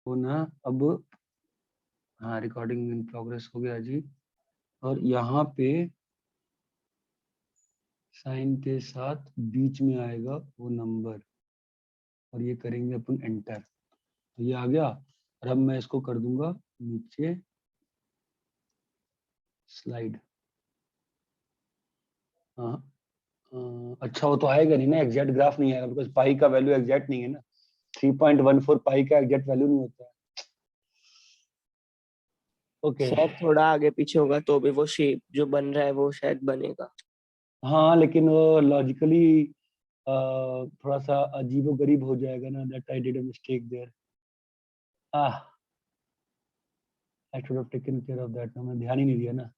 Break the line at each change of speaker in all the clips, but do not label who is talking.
वो ना अब, हाँ रिकॉर्डिंग इन प्रोग्रेस हो गया जी। और यहाँ पे साइन के साथ बीच में आएगा वो नंबर, और ये करेंगे अपन एंटर, तो ये आ गया। और अब मैं इसको कर दूंगा नीचे स्लाइड। हाँ अच्छा, वो तो आएगा नहीं ना, एग्जैक्ट ग्राफ नहीं आएगा, बिकॉज पाई का वैल्यू एग्जैक्ट नहीं है ना। 3.14 पाई का एग्जैक्ट वैल्यू नहीं होता है। ओके
शायद थोड़ा आगे पीछे होगा तो भी वो शेप जो बन रहा है वो शायद बनेगा।
हाँ, लेकिन वो लॉजिकली थोड़ा सा अजीबो गरीब हो जाएगा ना, that I did a mistake there. Ah, I should have taken care of that ना, मैं ध्यान ही नहीं दिया ना।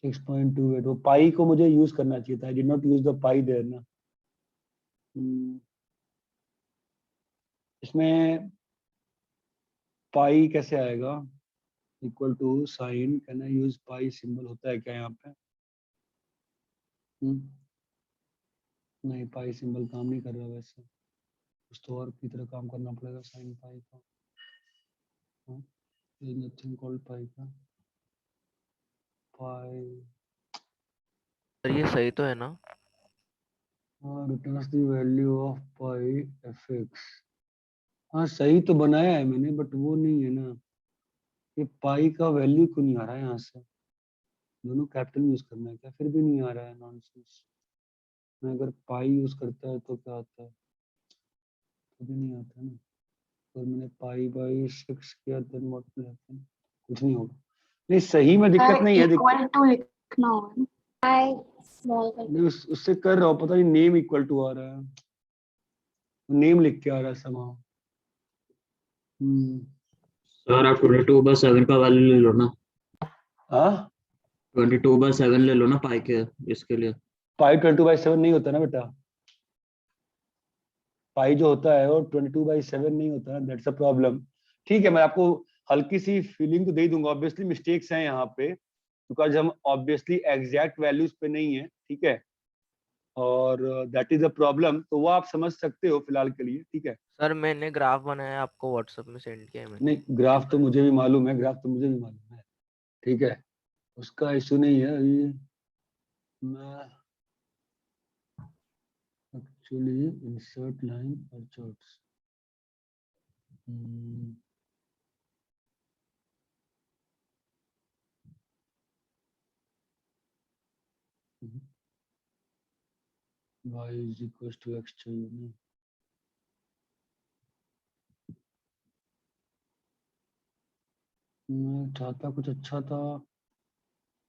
6.28, वो पाई को मुझे यूज करना चाहिए था, I did not use the pi there ना। इसमें पाई कैसे आएगा, equal to sign, can I use pi symbol होता है क्या यहाँ पे? हम्म, नहीं, पाई सिंबल काम नहीं कर रहा वैसे, कुछ तो और की तरह काम करना पड़ेगा साइन पाई का। नथिंग कॉल्ड पाई का, पाई
सर ये सही तो है ना?
Returns the value of pi F x. हाँ सही तो बनाया है मैंने, बट वो नहीं है ना, ये पाई का वैल्यू क्यों नहीं आ रहा है यहाँ से? दोनों कैपिटल यूज करना है क्या? फिर भी नहीं आ रहा है, नॉनसेंस। मैं अगर पाई यूज करता है तो क्या आता है? तो भी नहीं आता ना। और मैंने पाई बाई 6 किया, देन व्हाट विल हैपन? कुछ नहीं होगा। नहीं, सही में दिक्कत नहीं है, दिक्कत
इक्वल टू लिखना होगा ना, आई स्मॉल
नहीं, उससे कर रहा हूँ, पता नहीं नेम इक्वल टू आ रहा है, नेम लिख के आ रहा है समाओ।
सर आप 22/7 का वैल्यू ले लो ना।
हाँ,
22/7 ले लो ना पाई के इसके लिए।
पाई 22/7 नहीं होता ना बेटा, पाई जो होता है वो 22/7 नहीं होता, दैट्स अ प्रॉब्लम। ठीक है, मैं आपको हल्की सी फीलिंग तो दे दूंगा, ऑब्वियसली मिस्टेक्स हैं यहाँ पे, बिकॉज हम ऑब्वियसली एग्जैक्ट वैल्यूज पे नहीं है, ठीक है, और दैट इज अ प्रॉब्लम, तो वो आप समझ सकते हो फिलहाल के लिए, ठीक है।
सर मैंने ग्राफ बनाया, आपको व्हाट्सएप में सेंड किया है मैंने।
नहीं, ग्राफ तो मुझे भी मालूम है, ग्राफ तो मुझे भी मालूम है, ठीक है, उसका इशू नहीं है। ये मैं एक्चुअली इंसर्ट लाइन और charts, y is equal to x चाहिए नहीं, मैं चाहता कुछ अच्छा था,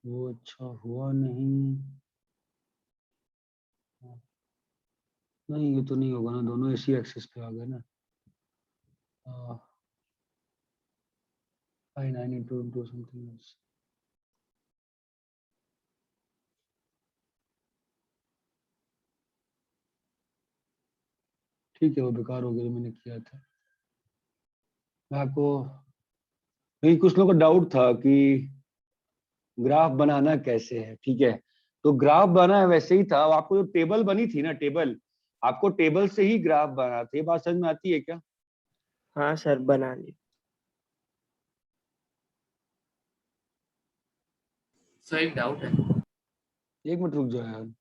वो अच्छा हुआ नहीं। नहीं, ये तो नहीं होगा ना, दोनों इसी एक्सिस पे आ गए ना। Fine, I need to do something else. ठीक है, वो बेकार हो गया जो मैंने किया था। मैं आपको, नहीं, कुछ लोगों को डाउट था कि ग्राफ बनाना कैसे है, ठीक है, तो ग्राफ बना है वैसे ही था, आपको जो टेबल बनी थी ना, टेबल, आपको टेबल से ही ग्राफ बना था, ये बात समझ में आती है क्या?
हाँ सर बना ली।
सर एक डाउट है।
एक मिनट रुक जाओ यार।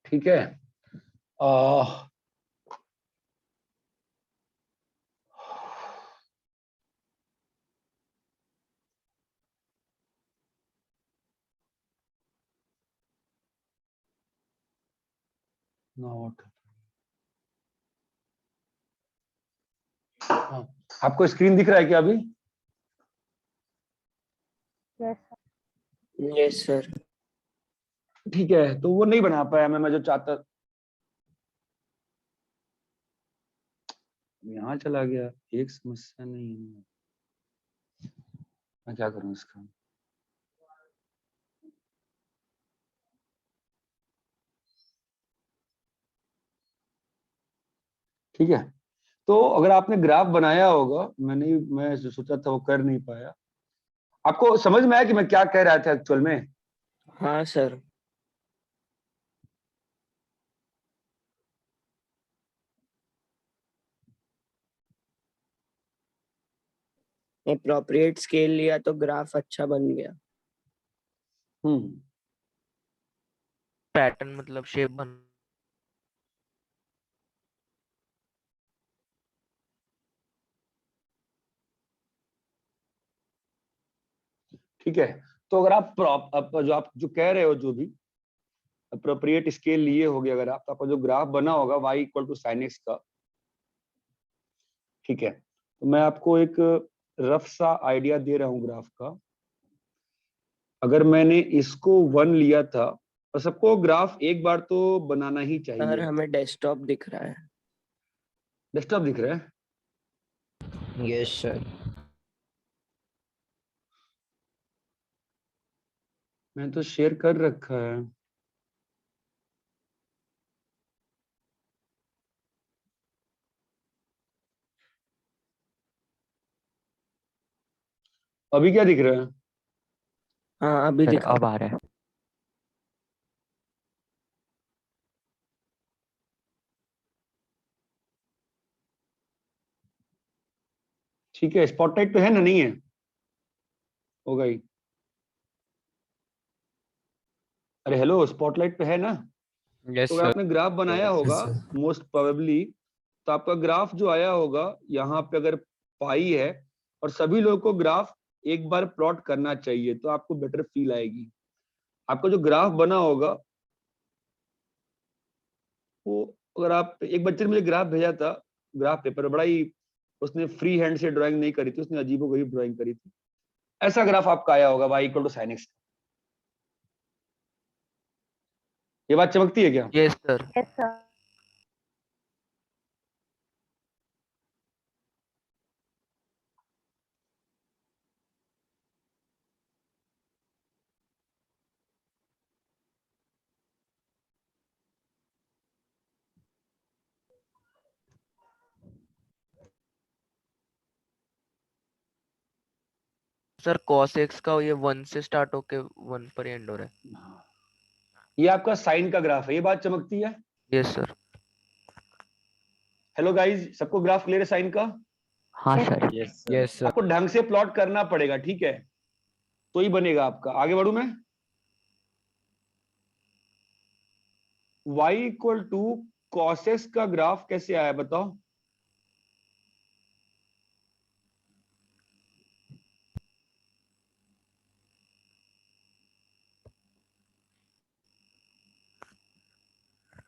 ठीक है, आ, नोट, हाँ, आपको स्क्रीन दिख रहा है क्या अभी?
Yes sir.
ठीक है, तो वो नहीं बना पाया मैं जो चाहता। यहाँ चला गया, एक समस्या नहीं है, मैं क्या करूं इसका। ठीक है, तो अगर आपने ग्राफ बनाया होगा, मैं जो सोचा था वो कर नहीं पाया। आपको समझ में आया कि मैं क्या कह रहा था एक्चुअल में?
हाँ सर। एप्रोप्रिएट स्केल लिया तो ग्राफ अच्छा बन गया।
पैटर्न मतलब शेप बन।
ठीक है, तो अगर आप जो कह रहे हो, जो भी अप्रोप्रिएट स्केल लिए होगे अगर आप, तो आपका जो ग्राफ बना होगा y equal to sine x का। ठीक है, तो मैं आपको एक रफ सा आइडिया दे रहा हूँ ग्राफ का। अगर मैंने इसको 1 लिया था, तो सबको ग्राफ एक बार तो बनाना ही
सर
चाहिए।
हमें डेस्कटॉप दिख रहा है।
डेस्कटॉप दिख रहा है?
Yes sir.
मैं तो शेयर कर रखा है। अभी क्या दिख रहा है?
हाँ अभी
सर
दिखा।
अब आ रहा है।
ठीक है, स्पॉटलाइट पे है ना? नहीं है? होगा ही। अरे हेलो, स्पॉटलाइट पे है ना?
यस
तो अगर
सर।
आपने ग्राफ बनाया होगा मोस्ट प्रोबेबली, तो आपका ग्राफ जो आया होगा यहाँ पे अगर पाई है, और सभी लोगों को ग्राफ एक बार प्लॉट करना चाहिए, तो आपको बेटर फील आएगी। आपका जो ग्राफ बना होगा वो, अगर आप, एक बच्चे ने मुझे ग्राफ भेजा था, ग्राफ पेपर बड़ा ही, उसने फ्री हैंड से ड्राइंग नहीं करी थी, उसने अजीबोगरीब ड्राइंग करी थी। ऐसा ग्राफ आपका आया होगा y equal to sine x. ये बात चमकती है क्या?
Yes sir.
Yes, sir.
Sir cos x का ये 1 से स्टार्ट होके 1 पर एंड हो रहा है।
ये आपका साइन का ग्राफ है, ये बात चमकती है।
Yes sir.
हेलो गाइस, सबको ग्राफ क्लियर है साइन का?
हाँ
Yes,
सर। Yes sir.
आपको ढंग से प्लॉट करना पड़ेगा, ठीक है, तो ही बनेगा आपका। आगे बढ़ू मैं? y equal to cos x का ग्राफ कैसे आया बताओ?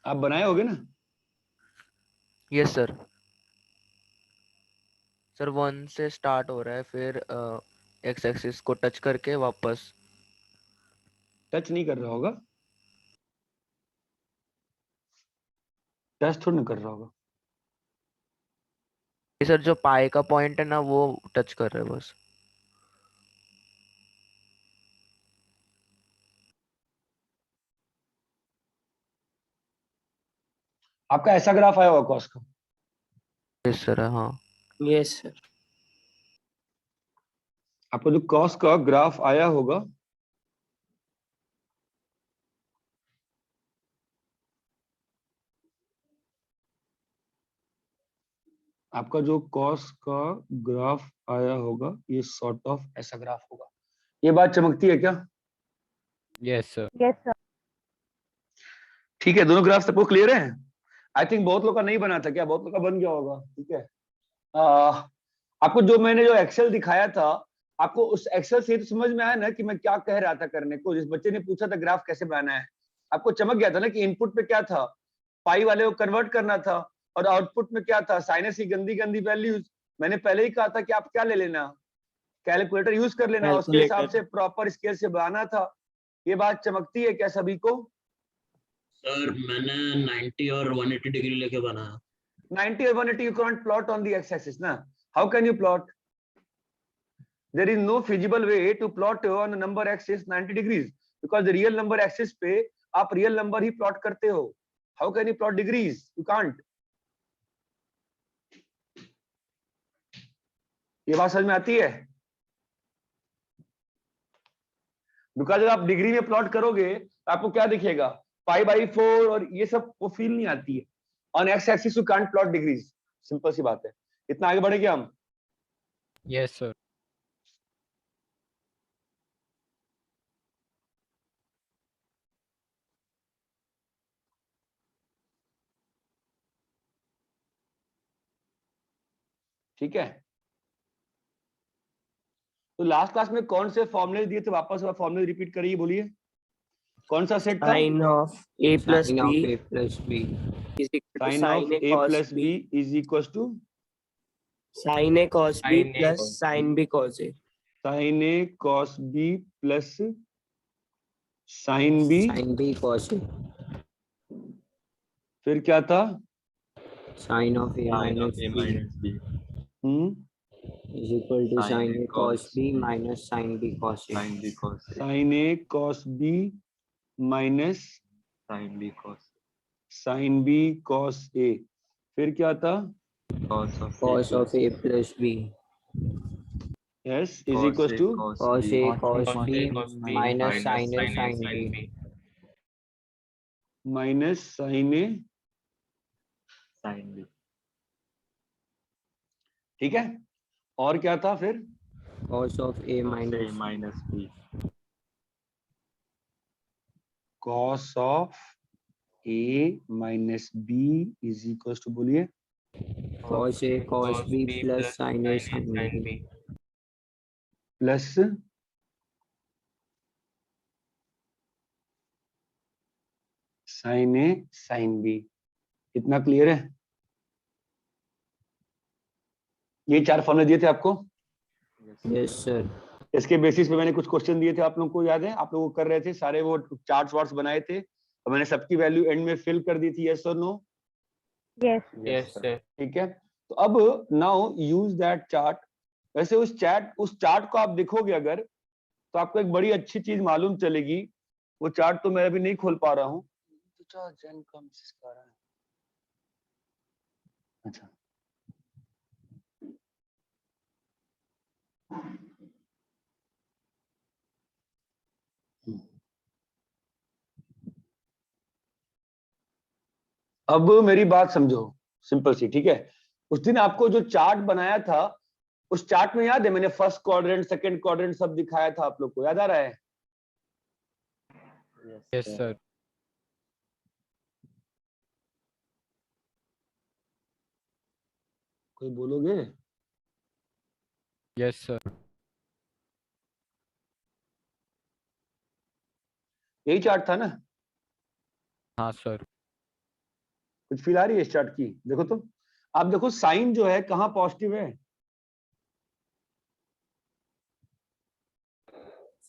आप बनाए होगे ना?
Yes sir. सर 1 से स्टार्ट हो रहा है, फिर x एक्सिस को टच करके वापस।
टच नहीं कर रहा होगा, टच थोड़ी ना कर रहा होगा।
ये सर जो पाई का पॉइंट है ना, वो टच कर रहा है बस।
आपका ऐसा ग्राफ आया होगा कॉस का?
Yes sir. हाँ।
Yes sir.
आपको जो कॉस का ग्राफ आया होगा, आपका जो कॉस का ग्राफ आया होगा, ये सॉर्ट ऑफ ऐसा ग्राफ होगा। ये बात चमकती है क्या?
Yes sir.
yes, sir.
ठीक है, दोनों ग्राफ सबको क्लियर है? आई थिंक बहुत लोग का नहीं बना था क्या? बहुत लोग का बन गया होगा। ठीक है, आपको जो मैंने जो एक्सेल दिखाया था, आपको उस एक्सेल से तो समझ में आया ना कि मैं क्या कह रहा था करने को? जिस बच्चे ने पूछा था ग्राफ कैसे बनाना है, आपको चमक गया था ना कि इनपुट पे क्या था, पाई वाले को कन्वर्ट करना था, और आउटपुट में क्या था, साइनस की गंदी गंदी वैल्यूज। मैंने पहले ही कहा था कि आप क्या ले लेना, कैलकुलेटर यूज कर लेना, उसके हिसाब से
कैलकुलेटर।
प्रॉपर स्केल से बनाना था। ये बात चमकती है क्या सभी को?
सर मैंने 90 और 180 डिग्री लेके बनाया।
90 or 180 you can't plot on the x-axis ना. How can you plot? There is no feasible way to plot on a number axis 90 degrees because the real number axis पे आप real number ही plot करते हो. How can you plot degrees? You can't. ये बात समझ में आती है? बिकॉज अगर आप डिग्री में प्लॉट करोगे तो आपको क्या दिखेगा? π/4 और ये सब वो फील नहीं आती है. On X axis you can't plot degrees. Simple सी बात है. इतना आगे बढ़े क्या हम?
Yes, sir.
ठीक है. तो लास्ट क्लास में कौन से फॉर्मूले दिए थे? वापस फॉर्मूले रिपीट करिए, बोलिए. कौन सा सेट था?
Sin of a plus
Sin of
b
a plus b
is equal to
sin of a
cos
plus b is equals to
sin a cos b
Sin A
plus
cos
sin b cos a.
sin a cos b plus sin b.
sin b cos a
फिर क्या था?
sin of a minus b is equal to sin a cos b minus sin b cos a.
sin a cos b minus sin b cos a. फिर क्या था?
cos of a plus b
yes is equals to
cos a cos b minus sin a sin b
minus sin a. ठीक है. और क्या था फिर?
cos of a minus b
cos of a minus b is equals to, बोलिए,
cos a cos b plus sin a sin b
plus sin a sin b. इतना clear है? ये 4 फॉर्मूले दिए थे आपको.
yes sir
इसके बेसिस पे मैंने कुछ क्वेश्चन दिए थे, आप लोगों को याद है? आप लोग कर रहे थे सारे, वो चार्ट्स वार्ट्स बनाए थे और मैंने सबकी वैल्यू एंड में फिल कर दी थी. यस और नो?
Yes.
Yes, sir.
ठीक है. तो अब नाउ यूज दैट चार्ट. वैसे उस चार्ट को आप देखोगे अगर, तो आपको एक बड़ी अच्छी चीज मालूम चलेगी. वो चार्ट तो मैं अभी नहीं खोल पा रहा हूँ. अच्छा, अब मेरी बात समझो, सिंपल सी. ठीक है. उस दिन आपको जो चार्ट बनाया था, उस चार्ट में याद है मैंने फर्स्ट क्वाड्रेंट सेकंड क्वाड्रेंट सब दिखाया था. आप लोग को याद आ रहा है?
Yes, sir.
कोई बोलोगे?
Yes, sir.
यही चार्ट था ना?
हाँ सर.
कुछ फील आ रही है इस चार्ट की? देखो तो, आप देखो साइन जो है कहाँ पॉजिटिव है?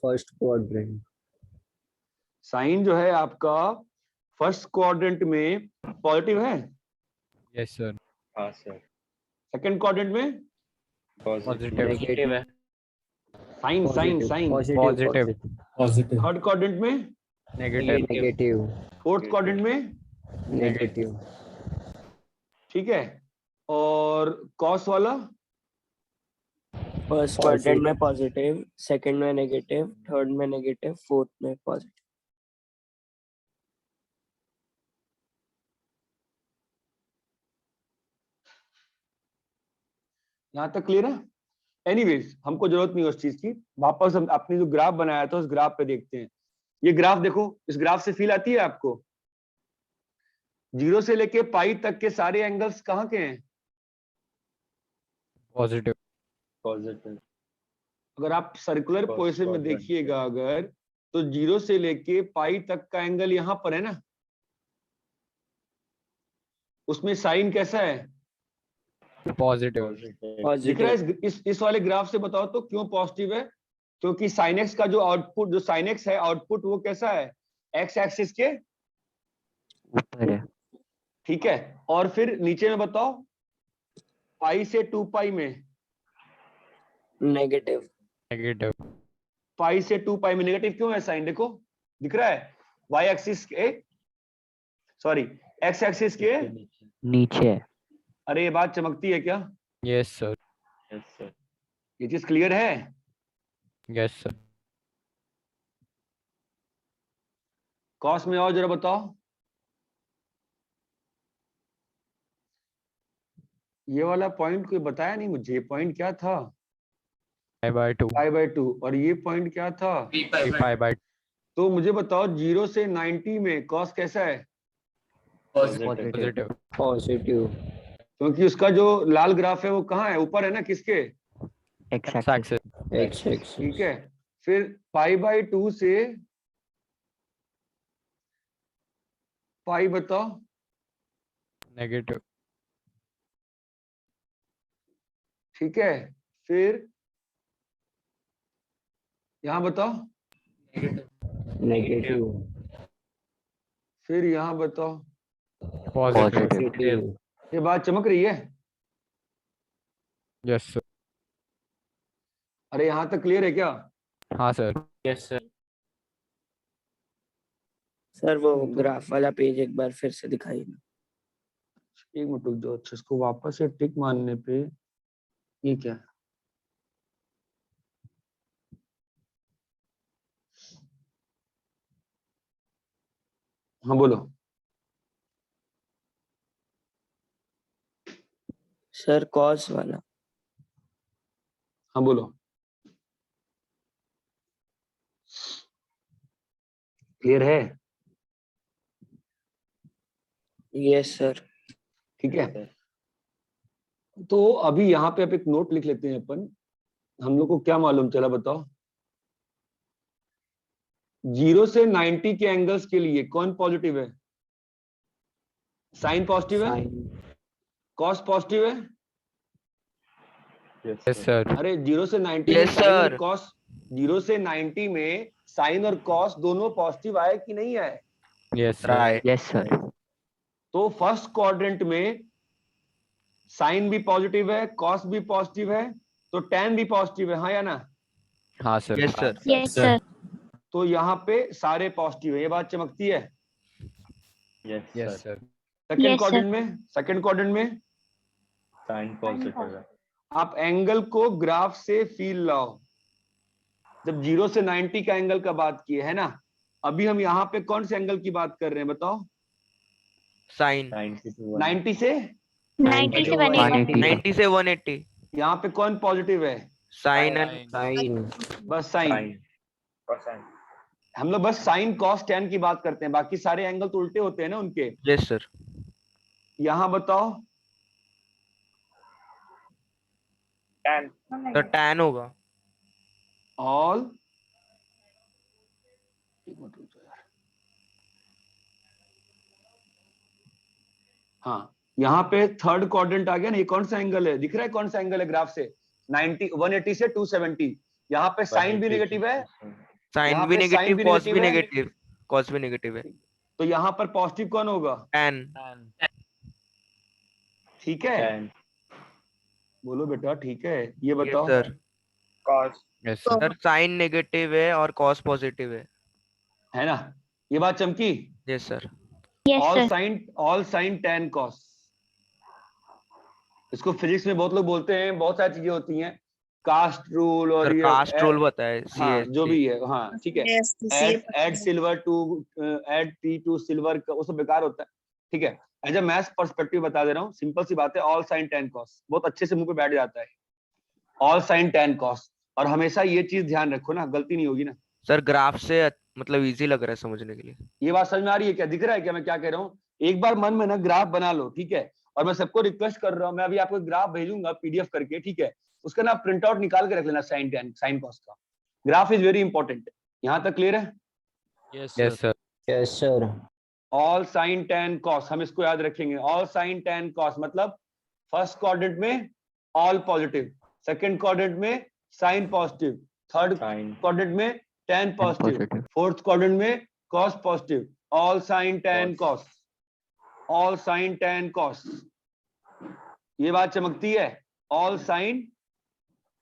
first quadrant
साइन जो है आपका फर्स्ट क्वाड्रेंट में पॉजिटिव है.
Yes, sir.
सेकंड क्वाड्रेंट में
Positive.
Negative है.
Sine sine sine.
Positive.
Third quadrant में,
Negative.
negative
फोर्थ क्वाड्रेंट में.
negative
ठीक है. और कॉस वाला
फर्स्ट क्वाड्रेंट में पॉजिटिव, सेकंड में नेगेटिव, थर्ड में नेगेटिव, फोर्थ में पॉजिटिव.
यहाँ तक क्लियर है? एनीवेज, हमको जरूरत नहीं उस चीज की. वापस हम अपनी जो ग्राफ बनाया था उस ग्राफ पे देखते हैं. ये ग्राफ देखो. इस ग्राफ से फील आती है आपको? 0 से लेके पाई तक के सारे एंगल्स कहाँ के हैं?
Positive.
अगर आप सर्कुलर पोजीशन में देखिएगा अगर, तो 0 से लेके पाई तक का एंगल यहाँ पर है ना. उसमें साइन कैसा है?
Positive.
दिख रहा है? इस वाले ग्राफ से बताओ तो क्यों पॉजिटिव है? क्योंकि साइन एक्स का जो आउटपुट, जो साइन एक्स है आउटपुट, वो कैसा है, एक्स एक्सिस के
ऊपर है।
ठीक है। और फिर नीचे में बताओ, पाई से 2 पाई में,
नेगेटिव।
Negative.
पाई से 2 पाई में नेगेटिव क्यों है साइन, देखो दिख रहा है, वाई एक्सिस के, सॉरी एक्स एक्सिस के
नीचे है।
अरे ये बात चमकती है क्या,
Yes, sir.
ये चीज क्लियर है?
Yes, sir.
कॉस में और जरा बताओ, ये वाला पॉइंट कोई बताया नहीं मुझे, पॉइंट क्या था,
Pi by 2.
पाई/2, और ये पॉइंट क्या था,
Pi by
तो मुझे बताओ 0 से 90 में कॉस कैसा है,
positive.
पॉजिटिव।
क्योंकि उसका जो लाल ग्राफ है वो कहाँ है, ऊपर है ना, किसके,
x
X axis.
X axis.
ठीक है। फिर पाई/2 से पाई बताओ,
Negative.
ठीक है। फिर यहां बताओ,
नेगेटिव।
फिर यहां बताओ,
Positive.
पॉजिटिव।
ये बात चमक रही है,
Yes, sir.
अरे यहां तक क्लियर है क्या,
हाँ sir.
सर वो ग्राफ वाला पेज एक बार फिर से दिखाइए।
एक मिनट रुक जाओ, अच्छा इसको वापस से टिक मारने पे, ये क्या है, हाँ बोलो,
सर कॉस वाला।
हाँ बोलो, क्लियर है,
यस सर।
ठीक है। तो अभी यहाँ पे आप एक नोट लिख लेते हैं अपन, हम लोग को क्या मालूम चला बताओ, 0 से 90 के एंगल्स के लिए कौन पॉजिटिव है, साइन पॉजिटिव है, कॉस पॉजिटिव है,
Yes, sir.
अरे 0 से 90
Yes,
में साइन और
sir.
कॉस, 0 से 90 में साइन और कॉस दोनों पॉजिटिव आए कि नहीं आए,
Yes, sir.
Right.
Yes sir.
तो फर्स्ट क्वाड्रेंट में साइन भी पॉजिटिव है, कॉस भी पॉजिटिव है, तो tan भी पॉजिटिव है, हाँ या ना,
हाँ sir.
Yes, sir.
Yes, sir.
तो यहाँ पे सारे पॉजिटिव है, ये बात चमकती है।
Yes, sir.
Second
Yes,
quadrant में, सेकंड क्वाड्रेंट में
साइन पॉजिटिव है।
आप एंगल को ग्राफ से फील लाओ, जब 0 से 90 का एंगल का बात किए है ना, अभी हम यहाँ पे कौन से एंगल की बात कर रहे हैं बताओ,
Sine.
90 से
90 से 180.
90 से 180.
यहाँ पे कौन पॉजिटिव है,
Sine and
साइन।
बस साइन, हम लोग बस साइन कॉस tan की बात करते हैं, बाकी सारे एंगल तो उल्टे होते हैं ना उनके।
yes, sir.
यहाँ बताओ,
तो tan होगा.
ऑल, एक मिनट रुक जाओ यार, हाँ यहाँ पे थर्ड क्वाड्रेंट आ गया ना, ये कौन सा एंगल है, दिख रहा है कौन सा एंगल है ग्राफ से, 180 से 270, यहाँ पे साइन भी नेगेटिव है,
Sine
यहाँ
भी
पे sin
negative,
भी
cos भी
negative है।
negative, cos भी negative है.
तो यहाँ पर पॉजिटिव कौन होगा,
Tan.
ठीक है, बोलो बेटा ठीक है, ये
Yes,
बताओ,
sir.
Yes, sir.
Sir, sin negative है और cos positive है
ना, ये बात चमकी,
yes, sir.
Yes,
all
sir.
Sine tan cos, इसको फिजिक्स में बहुत लोग बोलते हैं, बहुत सारी चीजें होती हैं, कास्ट रूल और
Sir,
ये
cast rule बताए.
हाँ जो
CST.
भी है, हाँ ठीक है, add silver to add tea to silver, वो सब बेकार होता है, ठीक है। एज अ मैथ्स पर्सपेक्टिव बता दे रहा हूँ, सिंपल सी बात है, ऑल साइन tan cos बहुत अच्छे से मुंह पे बैठ जाता है, ऑल साइन tan cos, और हमेशा ये चीज ध्यान रखो ना, गलती नहीं होगी ना।
Sir, ग्राफ से मतलब इजी लग रहा है समझने के लिए.
ये बात समझ में आ रही है क्या, दिख रहा है क्या मैं क्या कह रहा हूँ, एक बार मन में ना ग्राफ बना लो, ठीक है। और मैं सबको रिक्वेस्ट कर रहा हूँ, मैं अभी आपको ग्राफ भेजूंगा PDF करके, ठीक है, उसका ना प्रिंट आउट निकाल के रख लेना, साइन कॉस का ग्राफ इज वेरी इंपॉर्टेंट। यहाँ तक क्लियर है,
Yes, sir.
Yes sir.
All sine tan cos, हम इसको याद रखेंगे, ऑल साइन tan cos मतलब फर्स्ट क्वाड्रेंट में ऑल पॉजिटिव, सेकंड क्वाड्रेंट में sine positive, third
Sine.
Quadrant में tan positive,
positive.
Fourth quadrant में cos positive, all sin tan cos, all sin tan cos। ये बात चमकती है, all sin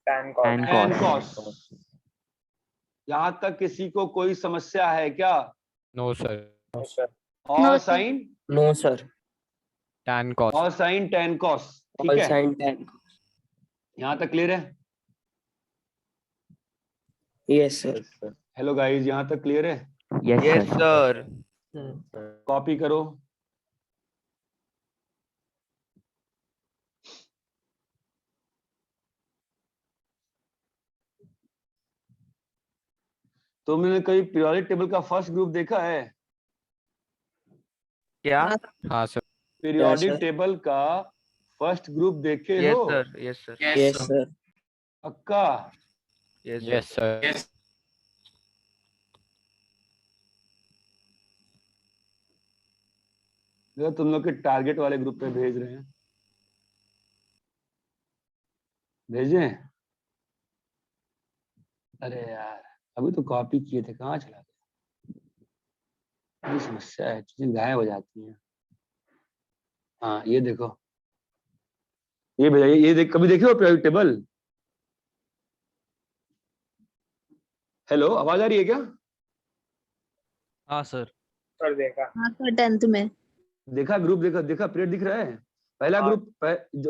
tan
tan
cos.
cos। यहां तक किसी को कोई समस्या है क्या?
No, sir.
all
No, sir.
sin
No, sir.
Tan cos.
all sin tan cos, ठीक
All
है,
sin tan.
यहां तक क्लियर है?
Yes, sir.
Yes, sir.
Hello guys, यहां तक क्लियर है?
Yes, sir.
कॉपी करो। तुमने कभी पीरियोडिक टेबल का फर्स्ट ग्रुप देखा है?
क्या?
हाँ सर.
Periodic
sir.
टेबल का फर्स्ट ग्रुप देखे
Yes,
हो?
sir. Yes, sir.
Yes, sir.
पक्का?
Yes, sir.
Yes, sir.
देखो तुम लोग के टारगेट वाले ग्रुप पे भेज रहे हैं, भेजें? अरे यार, अभी तो कॉपी किए थे, कहाँ चला गया? ये समस्या है, चीजें गायब हो जाती हैं। हाँ ये देखो, ये भैया, ये देख, कभी देखे हो पीरियोडिक टेबल? हेलो, आवाज आ रही है क्या?
हाँ सर.
सर देखा.
हाँ सर, 10th में।
देखा ग्रुप, देखा देखा पीरियड दिख रहा है? पहला
हाँ।
ग्रुप,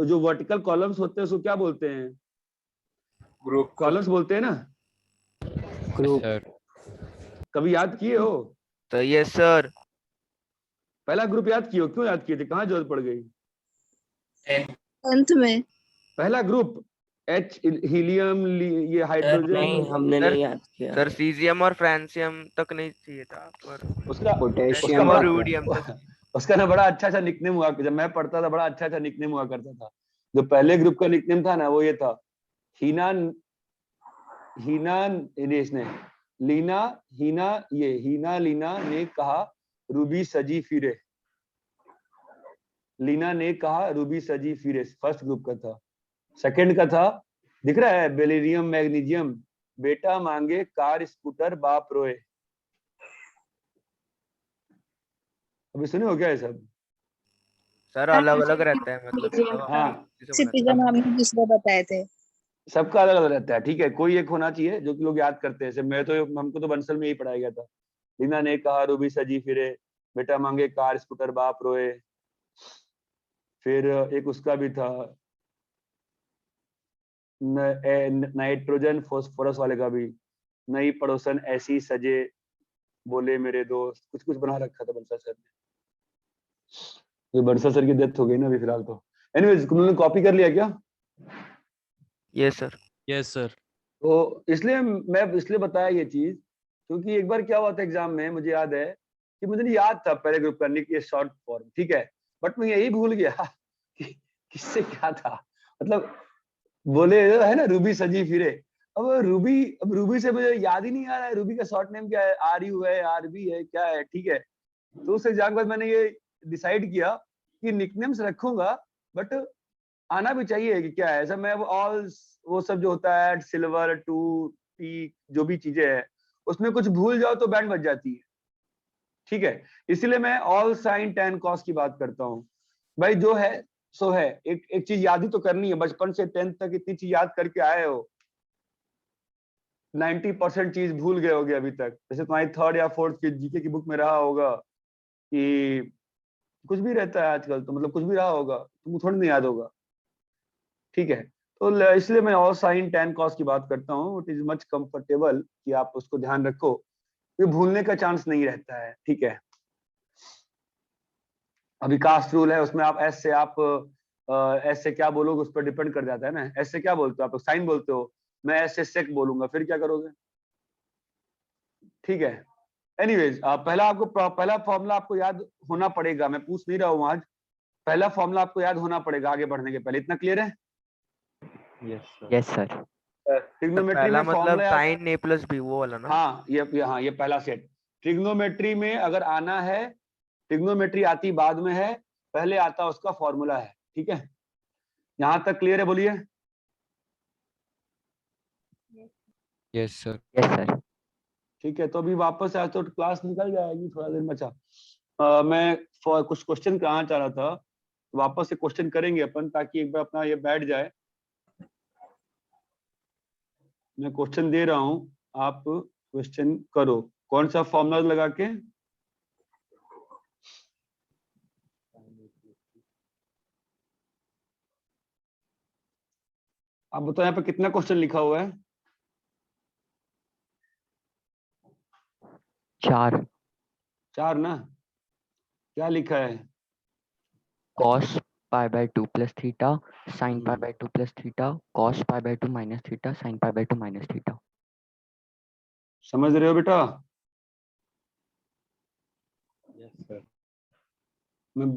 जो वर्टिकल कॉलम्स होते हैं उसको क्या बोलते हैं?
ग्रुप
कॉलम्स बोलते हैं ना?
Yes, sir.
कभी याद किए हो?
So yes, sir.
पहला ग्रुप याद किए हो? क्यों याद किए थे? कहाँ जरूरत पड़ गई?
10th में।
पहला ग्रुप H हीलियम, ये
नहीं,
हाइड्रोजन,
हमने
Sir,
नहीं याद किया.
सर सीजियम और फ्रांसियम तक नहीं चाहिए था, पर
उसका
पोटेशियम
और
बड़ा-
रूडियम तक।
उसका ना बड़ा अच्छा सा निकनेम हुआ, जब मैं पढ़ता था बड़ा अच्छा अच्छा निकनेम हुआ करता था। जो पहले ग्रुप का निकनेम था ना, वो ये था, हीना लीना ने कहा रूबी सजी फिरे। लीना ने कहा रूबी सजी फिरे, फर्स्ट ग्रुप का था। सेकंड का था, दिख रहा है, बेरिलियम मैग्नीशियम, बेटा मांगे कार स्कूटर बाप रोए। अभी सुने हो क्या ये सब?
सर अलग अलग रहता है, मतलब सब
हाँ,
अपने
सिटीजन हमने दूसरे बताए थे।
सबका अलग अलग रहता है, ठीक है, कोई एक होना चाहिए जो कि लोग याद करते हैं। मैं तो, हमको तो बंसल में यही पढ़ाया गया था। लीना ने कहा रूबी सजी फिरे, बेटा मांगे कार स्कूटर बाप रोए। फिर एक उसका भी था, नाइट्रोजन फॉस्फोरस वाले का भी, नई पड़ोसन ऐसी सजे बोले मेरे दोस्त, कुछ कुछ बना रखा था बंसल सर ने। ये बंसल सर की डेथ हो गई ना अभी फिलहाल तो। एनीवेज, तुमने कॉपी कर लिया क्या?
Yes, sir.
Yes, sir.
तो इसलिए मैं इसलिए बताया ये चीज, क्योंकि एक बार क्या हुआ था एग्जाम में, मुझे याद है कि मुझे नहीं याद था पहले ग्रुप करने की शॉर्ट फॉर्म, ठीक है, बट मैं यही भूल गया कि किससे क्या था। मतलब बोले है ना रूबी सजी फिरे, अब रूबी से मुझे याद ही नहीं आ रहा है रूबी का शॉर्ट नेम क्या है, RU है, RB है, क्या है, ठीक है। तो उस एग्जाम के बाद मैंने ये डिसाइड किया कि निकनेम्स रखूंगा, बट आना भी चाहिए कि क्या है ऐसा। मैं वो सब जो होता है सिल्वर 2 T जो भी चीजें हैं, उसमें कुछ भूल जाओ तो बैंड बज जाती है, ठीक है। इसलिए मैं ऑल साइन tan cos की बात करता हूँ। भाई जो है सो है, एक चीज याद ही तो करनी है। बचपन से 10th तक इतनी चीज याद करके आए हो, 90% चीज भूल गए होगे अभी तक। जैसे तुम्हारी 3rd या 4th की जीके की बुक में रहा होगा कि कुछ भी रहता है आजकल, तो मतलब कुछ भी रहा होगा, तुमको थोड़ी नहीं याद होगा, ठीक है। तो इसलिए मैं ऑल साइन tan cos की बात करता हूँ। इट इज मच कंफर्टेबल कि आप उसको ध्यान रखो, ये भूलने का चांस नहीं रहता है, ठीक है। अभी कास्ट रूल है, उसमें आप एस से क्या बोलोगे उस पर डिपेंड कर जाता है ना। एस से क्या बोलते हो आप? साइन बोलते हो, मैं एस से सेक बोलूंगा, फिर क्या करोगे, ठीक है। एनीवेज, पहला फॉर्मूला आपको याद होना पड़ेगा, मैं पूछ नहीं रहा हूँ आज, पहला फॉर्मूला आपको याद होना पड़ेगा आगे बढ़ने के पहले। इतना क्लियर है?
Yes, sir.
Yes, sir.
Trigonometry
पहला
में
मतलब
formula,
sin a plus b वो वाला ना?
हाँ ये पहला सेट। ट्रिग्नोमेट्री में अगर आना है, ट्रिग्नोमेट्री आती बाद में है, पहले आता उसका फॉर्मूला है, ठीक है। यहां तक क्लियर है? बोलिए।
Yes, sir.
Yes, sir.
ठीक है, तो अभी वापस आया तो क्लास निकल जाएगी, थोड़ा देर बचा। मैं कुछ क्वेश्चन कराना चाह रहा था, वापस से क्वेश्चन करेंगे अपन, ताकि एक बार अपना ये बैठ जाए। मैं क्वेश्चन दे रहा हूं, आप क्वेश्चन करो। कौन सा फॉर्मूला लगा के? आप बताओ यहाँ पे कितना क्वेश्चन लिखा हुआ है?
4.
4 ना? क्या लिखा है?
Cos pi by 2 plus theta, sin pi
hmm,
by 2 plus theta, cos pi by 2 minus theta, sin pi by 2 minus theta.
समझ रहे हो बेटा?
Yes, sir.
मैं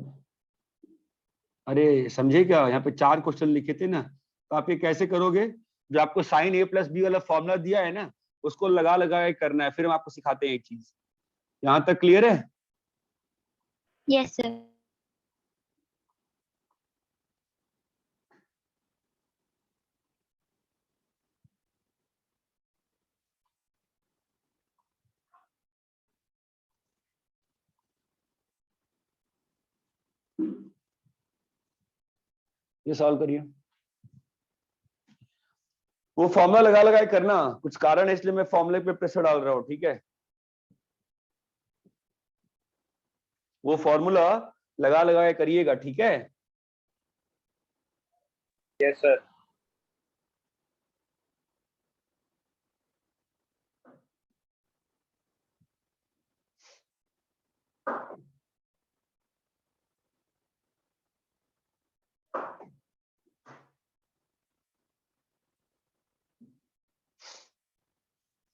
अरे समझे क्या? यहाँ पे 4 क्वेश्चन लिखे थे ना, तो आप ये कैसे करोगे? जो आपको साइन ए प्लस बी वाला फॉर्मूला दिया है ना, उसको लगा लगा के करना है। फिर हम आपको सिखाते हैं एक चीज। यहाँ तक क्लियर है?
Yes, sir.
ये सॉल्व करिए। वो फॉर्मूला लगा लगा के करना, कुछ कारण है इसलिए मैं फॉर्मूले पे प्रेशर डाल रहा हूँ, ठीक है? वो फॉर्मूला लगा लगा के करिएगा, ठीक है?
Yes, sir.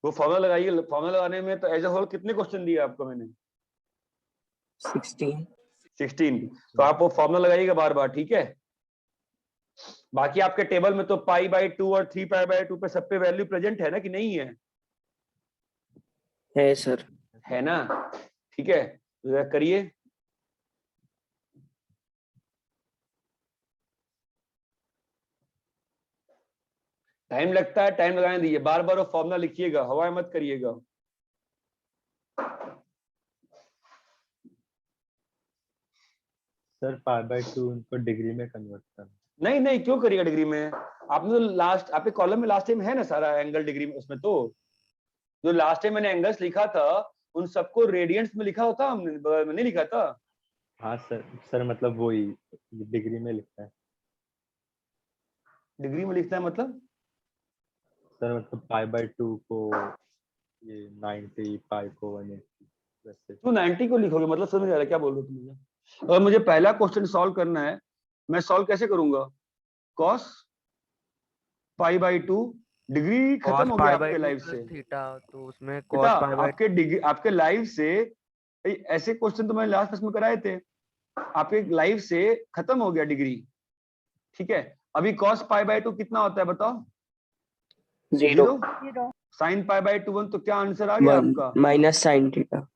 वो फॉर्मूला लगाइए। फॉर्मूला लगाने में तो एज अ होल कितने क्वेश्चन दिए आपको मैंने?
16.
16। तो आप वो फॉर्मूला लगाइएगा बार बार, ठीक है? बाकी आपके टेबल में तो पाई बाई 2 और 3 पाई बाई 2 पे सब पे वैल्यू प्रेजेंट है ना, कि नहीं है?
है सर।
है ना? ठीक है, तो जरा करिए। टाइम लगता है, टाइम लगाने दीजिए। बार बार वो फॉर्मूला लिखिएगा, हवा मत करिएगा।
सर पाई बाय 2 उनको डिग्री में कन्वर्ट करना।
नहीं नहीं, क्यों करिएगा डिग्री में? आपने तो लास्ट, आपके कॉलम में लास्ट टाइम है ना सारा एंगल डिग्री में, उसमें तो जो लास्ट टाइम मैंने एंगल्स लिखा था उन सबको रेडियंट्स में लिखा होता, हमने बगल में नहीं लिखा था?
हाँ सर, सर मतलब वही डिग्री में लिखता है।
डिग्री में लिखता है मतलब?
सर मतलब पाई बाय 2 को ये 90, पाई को 180 वैसे।
तो 90 को लिखोगे मतलब? समझ आ रहा है क्या बोल रहे हो तुम मुझे? अगर मुझे पहला क्वेश्चन सॉल्व करना है, मैं सॉल्व कैसे करूंगा? Cos pi by 2, degree
cos
खत्म हो
pi
गया
by
आपके
2
लाइफ
plus
से
theta, तो उसमें
बेटा।
cos pi by
आपके डिग्री, आपके लाइफ से ऐसे क्वेश्चन तो मैंने लास्ट क्लास में कराए थे। आपके लाइफ से खत्म हो गया डिग्री, ठीक है? अभी cos पाई बाई 2 कितना होता है बताओ?
0.
0.
साइन पाई बाई 2 1, तो क्या आंसर आ गया आपका?
Minus sine theta.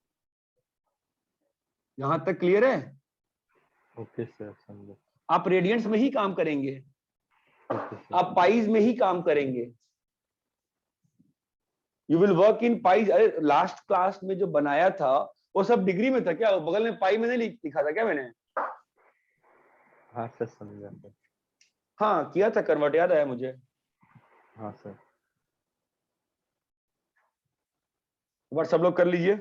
यहां तक क्लियर है?
ओके सर, समझो।
आप रेडियंट्स में ही काम करेंगे,
ओके सर।
आप पाइज में ही काम करेंगे। You will work in pies. अरे लास्ट क्लास में जो बनाया था वो सब डिग्री में था क्या? वो बगल में पाई में नहीं लिखा था क्या मैंने?
हाँ सर, समझा सर।
हाँ किया था कन्वर्ट, याद आया मुझे।
हाँ सर।
एक बार सब लोग कर लीजिए।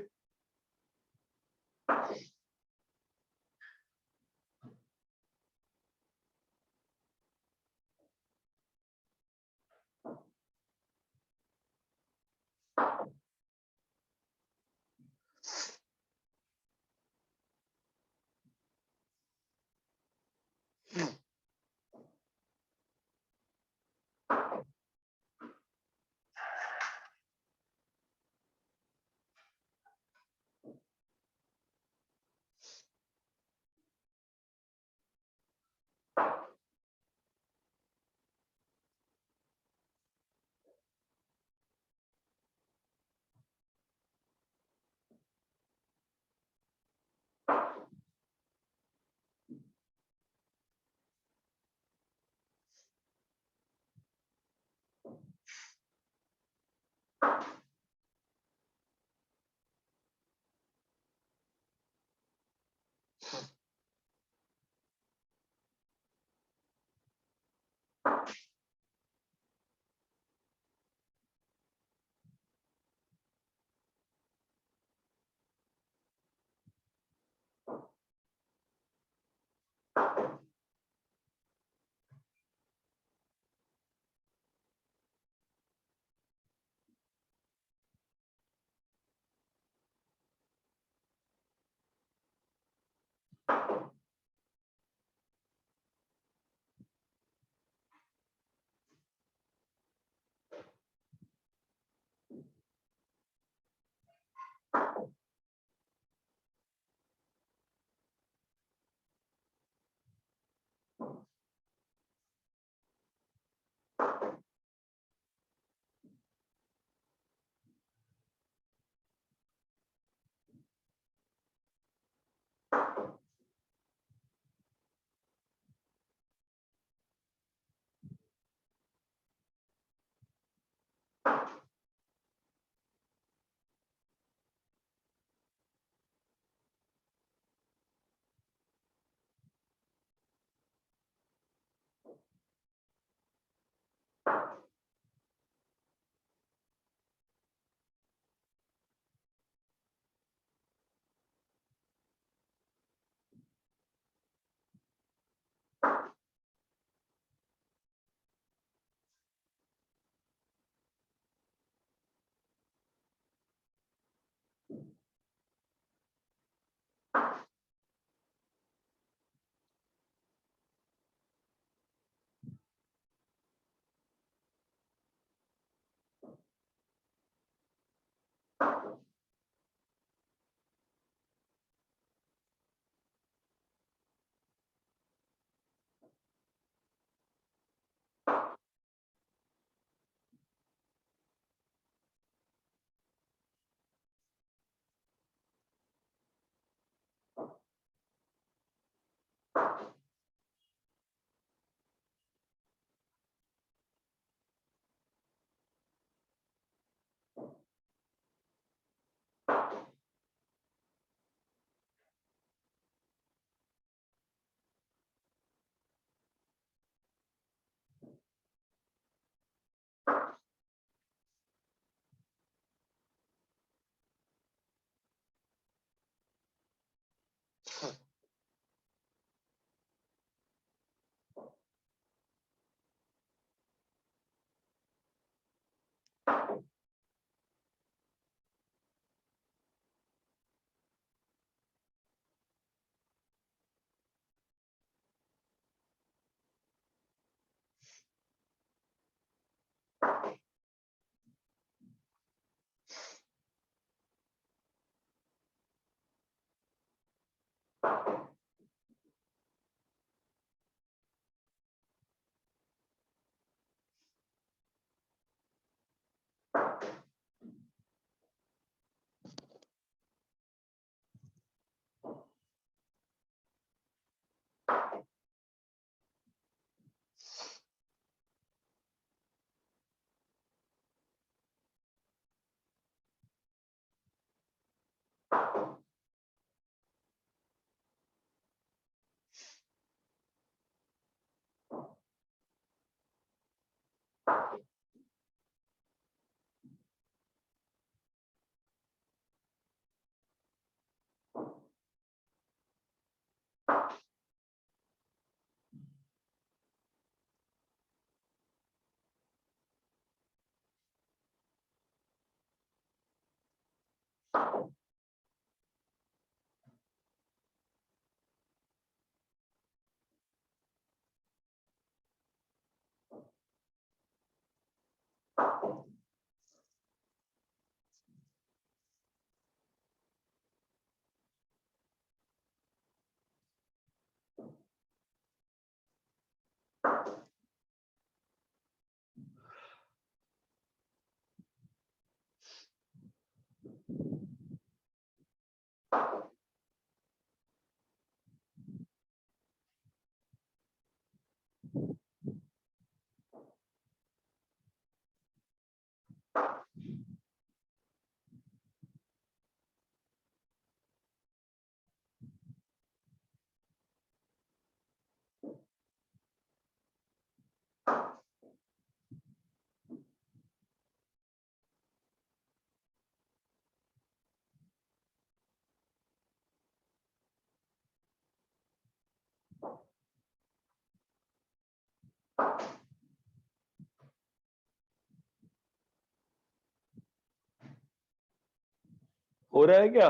हो रहा है क्या?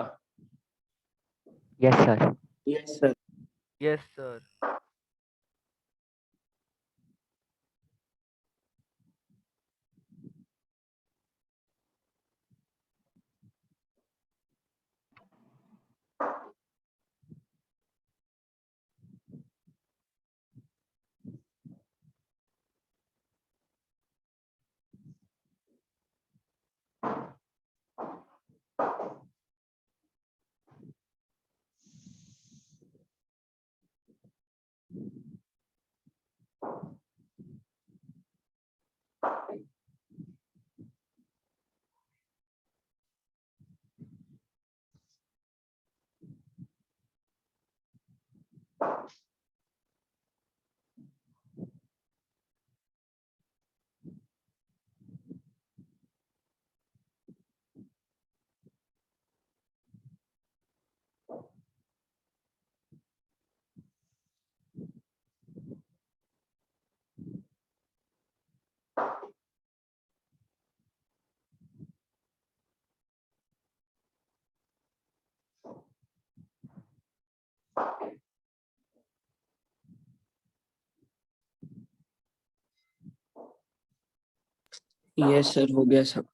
Yes, sir.
Yes, sir.
Yes, sir.
Yes, sir. हो गया सब.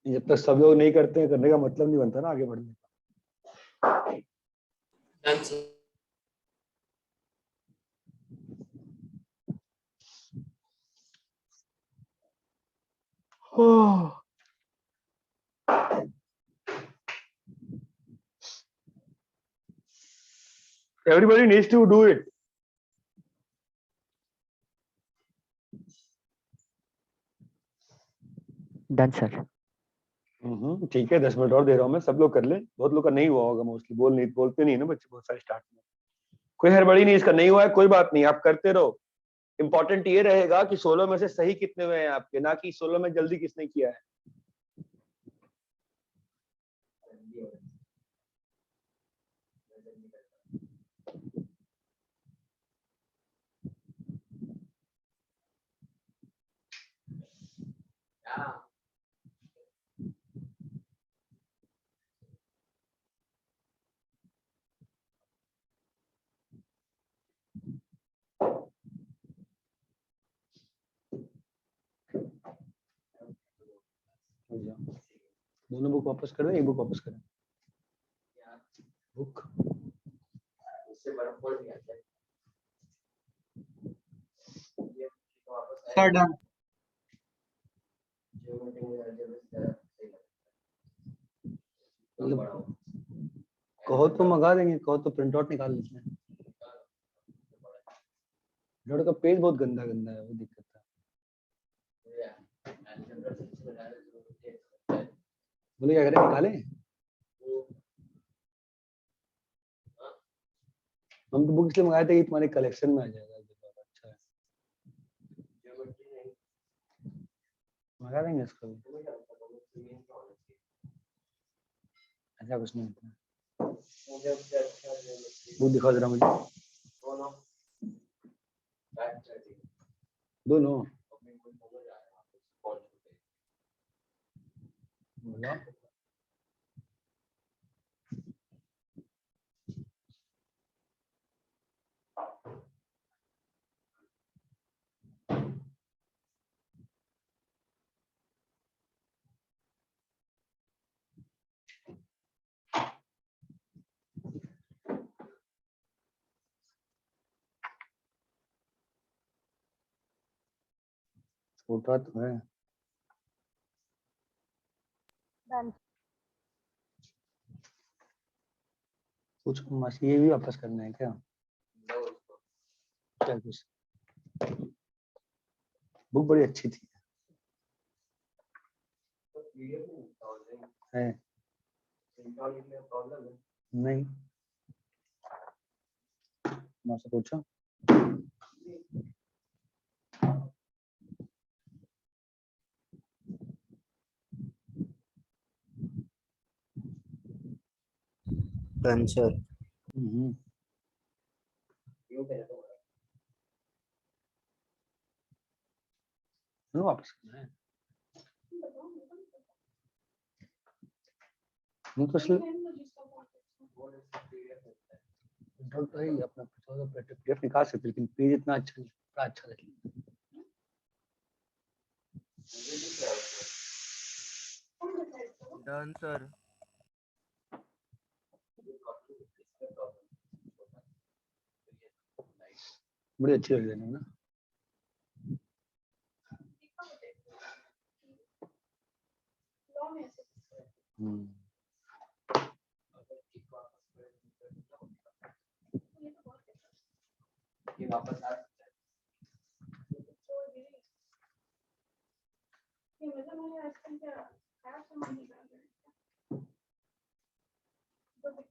जब तक सब लोग नहीं करते हैं, करने का मतलब नहीं बनता ना आगे बढ़ने का.
Done, sir.
Everybody needs to do it.
Done, sir.
ठीक है, 10 मिनट और दे रहा हूँ मैं, सब लोग कर ले. बहुत लोग का नहीं हुआ होगा, मोस्टली बोलते नहीं है ना बच्चे बहुत सारे स्टार्ट में. कोई हड़बड़ी नहीं, इसका नहीं हुआ है कोई बात नहीं, आप करते रहो. इंपॉर्टेंट ये रहेगा कि 16 में से सही कितने हुए हैं आपके, ना कि 16 में जल्दी किसने किया है. दोनों बुक वापस कर दें, एक बुक वापस करें. Book
Sir, done.
कहो तो मंगा देंगे, कहो तो प्रिंट आउट निकाल लेते हैं. नोट का पेज बहुत गंदा गंदा है, वो दिक्कत है. बोले क्या करें, निकाले? हम तो बुक इसलिए मंगाए थे कि तुम्हारे कलेक्शन में आ जाएगा। अच्छा है, मंगा देंगे इसको भी। ऐसा कुछ नहीं होता। बुक दिखाओ जरा मुझे। दोनों बोला छोटा तो है। कुछ मासी ये भी वापस करना है क्या? क्या कुछ? बुक बड़ी अच्छी थी। है नहीं, माँ से पूछो।
Done, sir.
वापस करना है। नहीं तो इसलिए तो है ही, अपना पीडीएफ निकाल सकते, लेकिन पेज इतना अच्छा नहीं, बड़ा अच्छा लगेगा।
Done sir.
बड़ी अच्छी लग रही है ना।
ये वापस आ वापस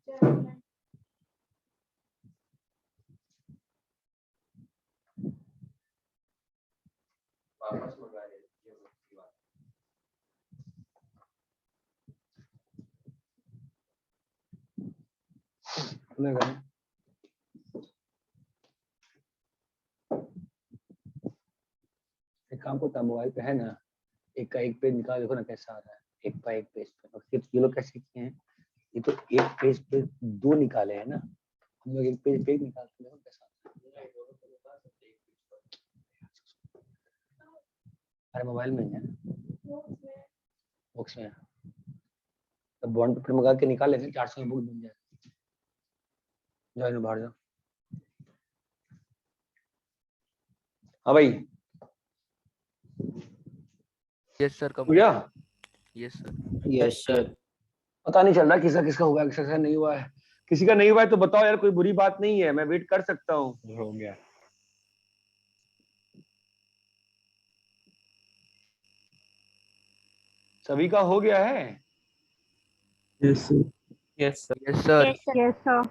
मंगा रहे
एक काम करता, मोबाइल पे है ना, एक का एक पेज निकाल देखो ना कैसा आ रहा है, एक का एक पेज पे। और ये लोग कैसे किए हैं, ये तो एक पेज पे दो निकाले हैं ना, हम लोग एक पेज पे एक निकालते हैं, देखो कैसा आता है। अरे मोबाइल में है, बॉक्स में। तो बॉन्ड पेपर मंगा के निकाल लेते, 400 में बुक बन जाएगा। जाओ बाहर जाओ। हाँ भाई।
Yes sir. कब
भैया
यस सर।
Yes, sir.
पता नहीं चल रहा किसका किसका हुआ है, किसका नहीं हुआ है। किसी का नहीं हुआ है तो बताओ यार, कोई बुरी बात नहीं है, मैं वेट कर सकता हूँ।
हो गया।
सभी का हो गया है?
Yes sir.
Yes sir.
Yes, sir.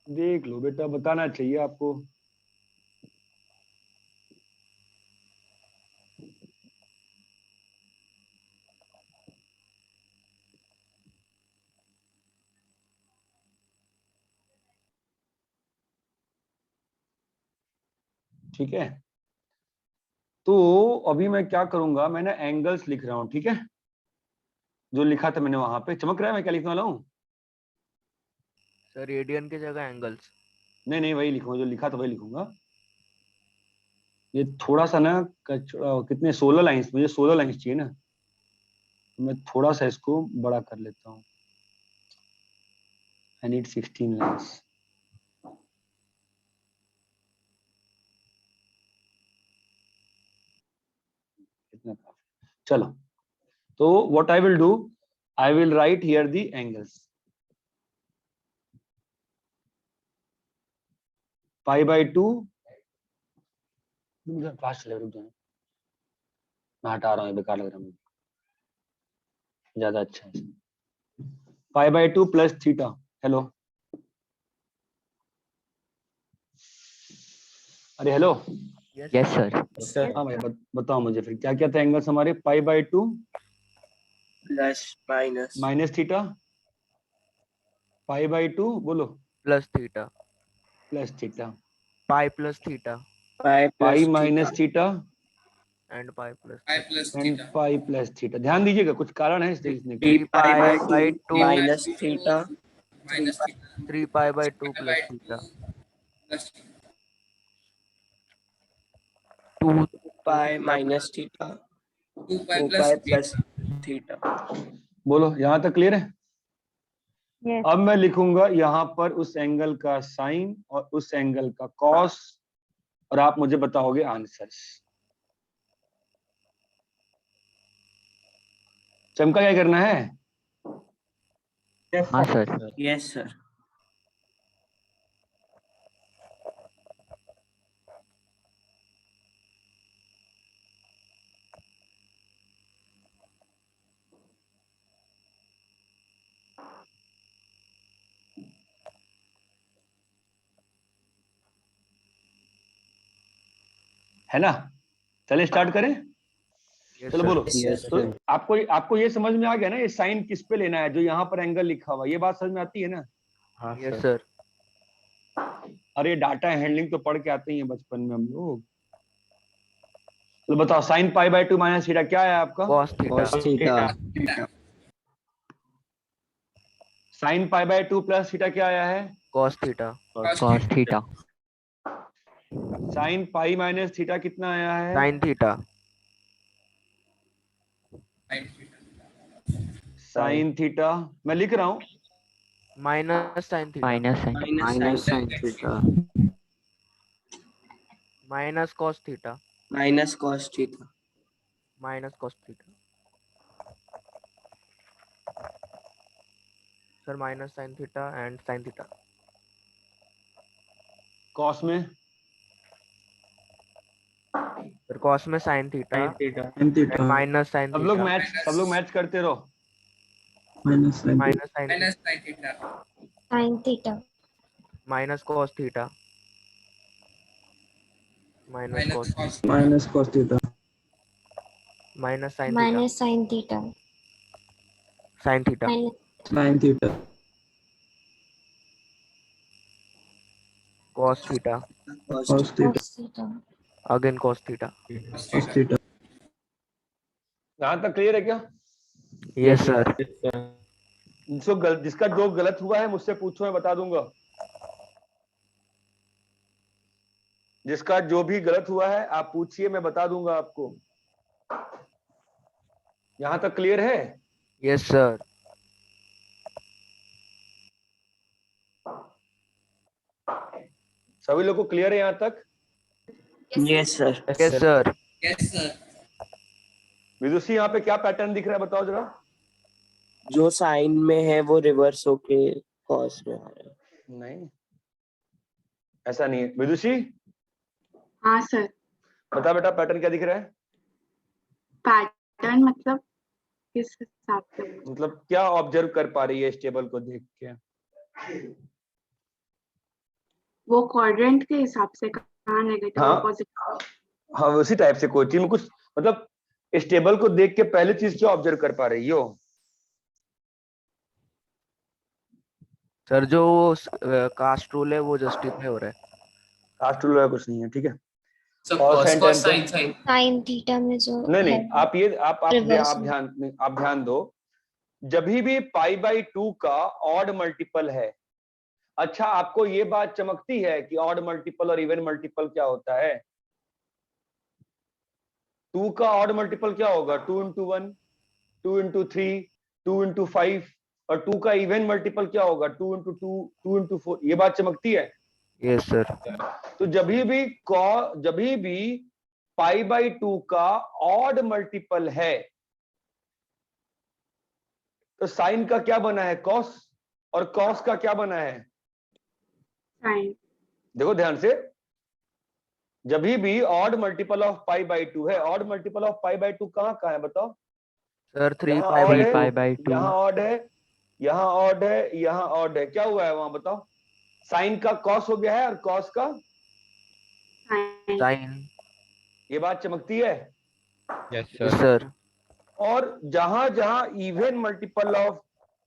देख लो बेटा, बताना चाहिए आपको। ठीक है, तो अभी मैं क्या करूंगा, मैंने एंगल्स लिख रहा हूं, ठीक है? जो लिखा था मैंने वहां पे, चमक रहा है मैं क्या लिखने वाला हूँ?
सर रेडियन की जगह एंगल्स।
नहीं नहीं, वही लिखूंगा जो लिखा था, वही लिखूंगा। ये थोड़ा सा ना कितने 16 लाइंस, मुझे 16 लाइंस चाहिए ना, तो मैं थोड़ा सा इसको बड़ा कर लेता हूँ। I need 16 lines. इतना काफी। चलो, तो what I will do, I will write here the angles. π/2, मुझे फास्ट चले, रुक जाओ, मैं हटा रहा हूँ, बेकार लग रहा है मुझे। ज्यादा अच्छा है। पाई बाय 2 प्लस थीटा। हेलो, अरे हेलो।
Yes sir.
हाँ भाई बताओ मुझे फिर क्या क्या थे एंगल्स हमारे। पाई by 2
plus minus
minus theta, pi by 2 बोलो
plus theta,
plus theta,
pi plus theta
pi minus theta
and pi plus
and pi plus theta. ध्यान दीजिएगा, कुछ कारण है इसलिए इसने
3 पाई by 2
2
minus theta
3 pi by 2 plus theta 2
pi minus theta 2 pi plus theta.
बोलो, यहाँ तक क्लियर है?
Yes.
अब मैं लिखूंगा यहाँ पर उस एंगल का साइन और उस एंगल का कॉस, और आप मुझे बताओगे आंसर्स। चमका क्या करना है?
हाँ सर।
Yes sir.
है ना? चले स्टार्ट करें।
Yes,
चलो
sir.
बोलो।
Yes,
तो
sir.
आपको ये समझ में आ गया ना, ये साइन किस पे लेना है, जो यहाँ पर एंगल लिखा हुआ, ये बात समझ में आती है ना?
हाँ
Yes,
सर।
sir.
अरे डाटा हैंडलिंग तो पढ़ के आते ही हैं बचपन में हम लोग। तो बताओ, sine pi by 2 minus theta क्या है आपका?
Cos theta.
Cos theta.
Sine pi by 2 plus theta क्या आया है?
Cos theta.
Cos theta.
Sine pi minus theta कितना आया है?
Sin theta.
साइन थीटा मैं लिख रहा हूँ।
Minus sin theta.
Minus sin.
Minus sin theta.
Minus cos theta.
Minus cos theta
Minus cos theta. Sir, minus sin theta and sin theta.
Cos में
Sir, cos में sin theta
sin theta
and minus sin
सब लोग
theta.
Match करते रहो।
minus sin theta
Minus sin theta.
Sin theta.
Minus cos theta. Minus cos theta.
minus cos theta
Minus sin theta.
Minus sin theta.
Sin theta.
Minus
sin theta
Cos theta.
cos theta
cos theta.
Again cos theta.
cos theta
यहाँ तक clear है क्या?
Yes, sir.
जिसका जो गलत हुआ है मुझसे पूछो, मैं बता दूंगा। जिसका जो भी गलत हुआ है आप पूछिए, मैं बता दूंगा आपको। यहाँ तक क्लियर है?
Yes, sir.
सभी लोग को क्लियर है यहाँ तक?
Yes sir.
Yes, sir.
विदुषी, यहाँ पे क्या पैटर्न दिख रहा है बताओ जरा।
जो साइन में है वो रिवर्स होके cos में आ रहा है।
नहीं, ऐसा नहीं है। विदुषी
हाँ सर।
बता बेटा, पैटर्न क्या दिख रहा है?
पैटर्न मतलब किस हिसाब से?
मतलब क्या ऑब्जर्व कर पा रही है इस टेबल को देख के?
वो क्वाड्रेंट के हिसाब से कहाँ नेगेटिव
हाँ।
पॉजिटिव?
हाँ, उसी टाइप से कोई चीज में कुछ मतलब इस टेबल को देख के पहले चीज क्या ऑब्जर्व कर पा रही हो?
सर जो कास्ट रूल है वो जस्टिफाई हो रहा है।
कास्ट रूल कुछ नहीं है, ठीक है।
और
Sin theta में जो
नहीं
है,
आप ये आप
Reverse में।
ध्यान दो। जब भी पाई बाई 2 का ऑड मल्टीपल है, अच्छा आपको ये बात चमकती है कि ऑड मल्टीपल और इवन मल्टीपल क्या होता है? 2 का ऑड मल्टीपल क्या होगा? 2 into 1, 2 into 3, 2 into 5, और 2 का इवन मल्टीपल क्या होगा? 2 into 2, 2 into 4। ये बात चमकती है?
Yes sir.
तो जब भी पाई बाई 2 का ऑड मल्टीपल है तो साइन का क्या बना है? कॉस, और कॉस का क्या बना है?
साइन।
देखो ध्यान से, जब भी odd multiple of pi by 2 है, odd multiple of pi by 2 कहाँ है बताओ?
सर 3
यहाँ
पाई
odd
बाई
है,
pi by 2
यहाँ ऑड है, यहाँ ऑड है, यहाँ ऑड है, क्या हुआ है वहां बताओ? साइन का कॉस हो गया है और कॉस का
साइन
साइन।
ये बात चमकती है।
Yes
yes
sir.
सर।
और जहां जहां even multiple of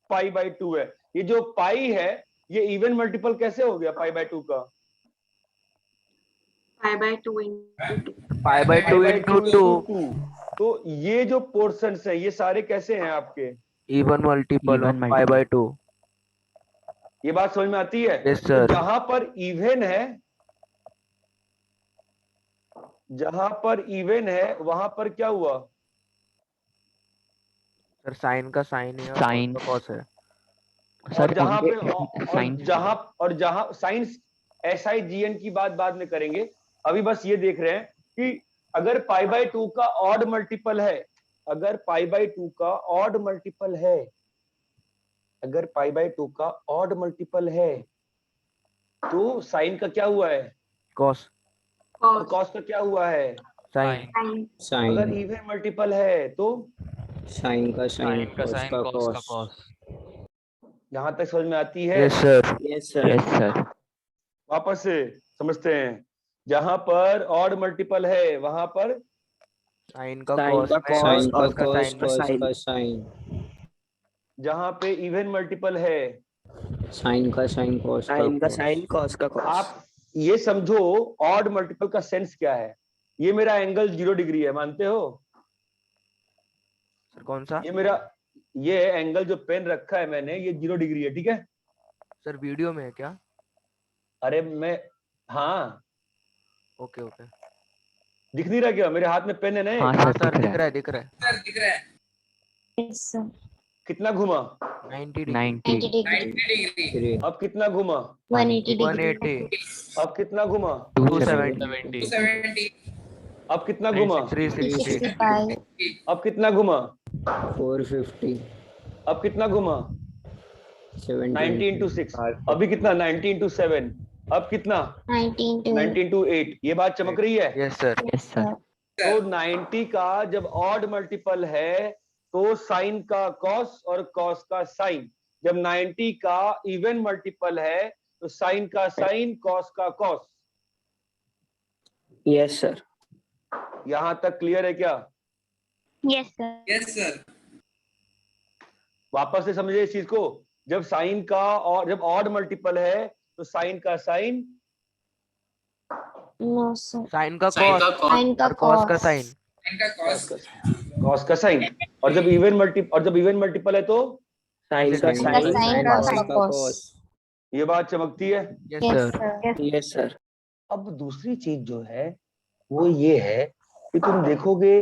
pi by 2 है, ये जो पाई है ये इवन मल्टीपल कैसे हो गया पाई बाय 2 का?
पाई by 2 into 2
pi by 2 into 2
तो ये जो पोर्शंस है ये सारे कैसे हैं आपके?
Even multiple
Even
of pi by 2।
ये बात समझ में आती है?
यस
तो
सर।
जहां पर इवन है, जहां पर इवन है वहां पर क्या हुआ?
सर साइन का साइन है
Sin.
और कॉस है।
और
सर
जहां पे
उनके sin
और जहां साइंस SIGN की बात बाद में करेंगे, अभी बस ये देख रहे हैं कि अगर पाई बाय 2 का ऑड मल्टीपल है, अगर पाई बाय 2 का ऑड मल्टीपल है, अगर पाई बाय 2 का ऑड मल्टीपल है तो साइन का क्या हुआ है?
कॉस।
और
cos
कॉस का क्या हुआ है?
साइन।
sin
अगर
sin
इवन मल्टीपल है तो
sin का sin cos का cos
यहां तक समझ में आती है?
Yes sir.
Yes sir.
yes sir
वापस से समझते हैं, जहां पर ऑड मल्टीपल है वहां पर
साइन का
साइन
कॉस
का
में
cos
और
sin का
कॉस का
cos
साइन में।
cos
sin।
का sin
जहां पे इवन मल्टीपल है
sin का sin cos का
साइन का
cos
साइन cos का cos।
आप ये समझो ऑड मल्टीपल का सेंस क्या है। ये मेरा एंगल 0 डिग्री है, मानते हो?
सर कौन सा?
ये एंगल जो पेन रखा है मैंने ये 0 डिग्री है, ठीक है?
सर वीडियो में है क्या?
अरे मैं, हाँ
ओके ओके।
दिख नहीं रहा क्या? मेरे हाथ में पेन है ना एक।
हाँ
हाँ
सर
सर
दिख
दिख
रहा
रहा है दिख रहा है।
Yes, sir.
कितना घुमा?
90
है
डिग्री।
90
90 degree.
degree
अब कितना घुमा?
180 degree.
180।
अब कितना घुमा?
270।
अब कितना घुमा?
360।
65.
अब कितना घुमा?
450
अब कितना घुमा?
70
90 into 6। अभी कितना? 90 into 7। अब कितना?
19 to
90 into 8। ये बात चमक रही है?
Yes sir.
yes sir
तो 90 का जब ऑड मल्टीपल है तो साइन का कॉस और कॉस का साइन, जब 90 का इवन मल्टीपल है तो साइन का साइन कॉस का कॉस।
Yes sir.
यहां तक क्लियर है क्या?
Yes, sir.
वापस से समझिए इस चीज को, जब साइन का और जब ऑड मल्टीपल है तो साइन का साइन,
No, sir.
साइन का कॉस
Sin का
और कॉस का
cos.
साइन।
कॉस का साइन, और जब इवन मल्टीपल है तो
साइन का
Sin
का
साइन
sin
cos
का
का
cos.
cos।
ये बात चमकती है?
Yes
Yes,
sir.
sir.
Yes sir.
अब दूसरी चीज जो है वो ये है कि तुम देखोगे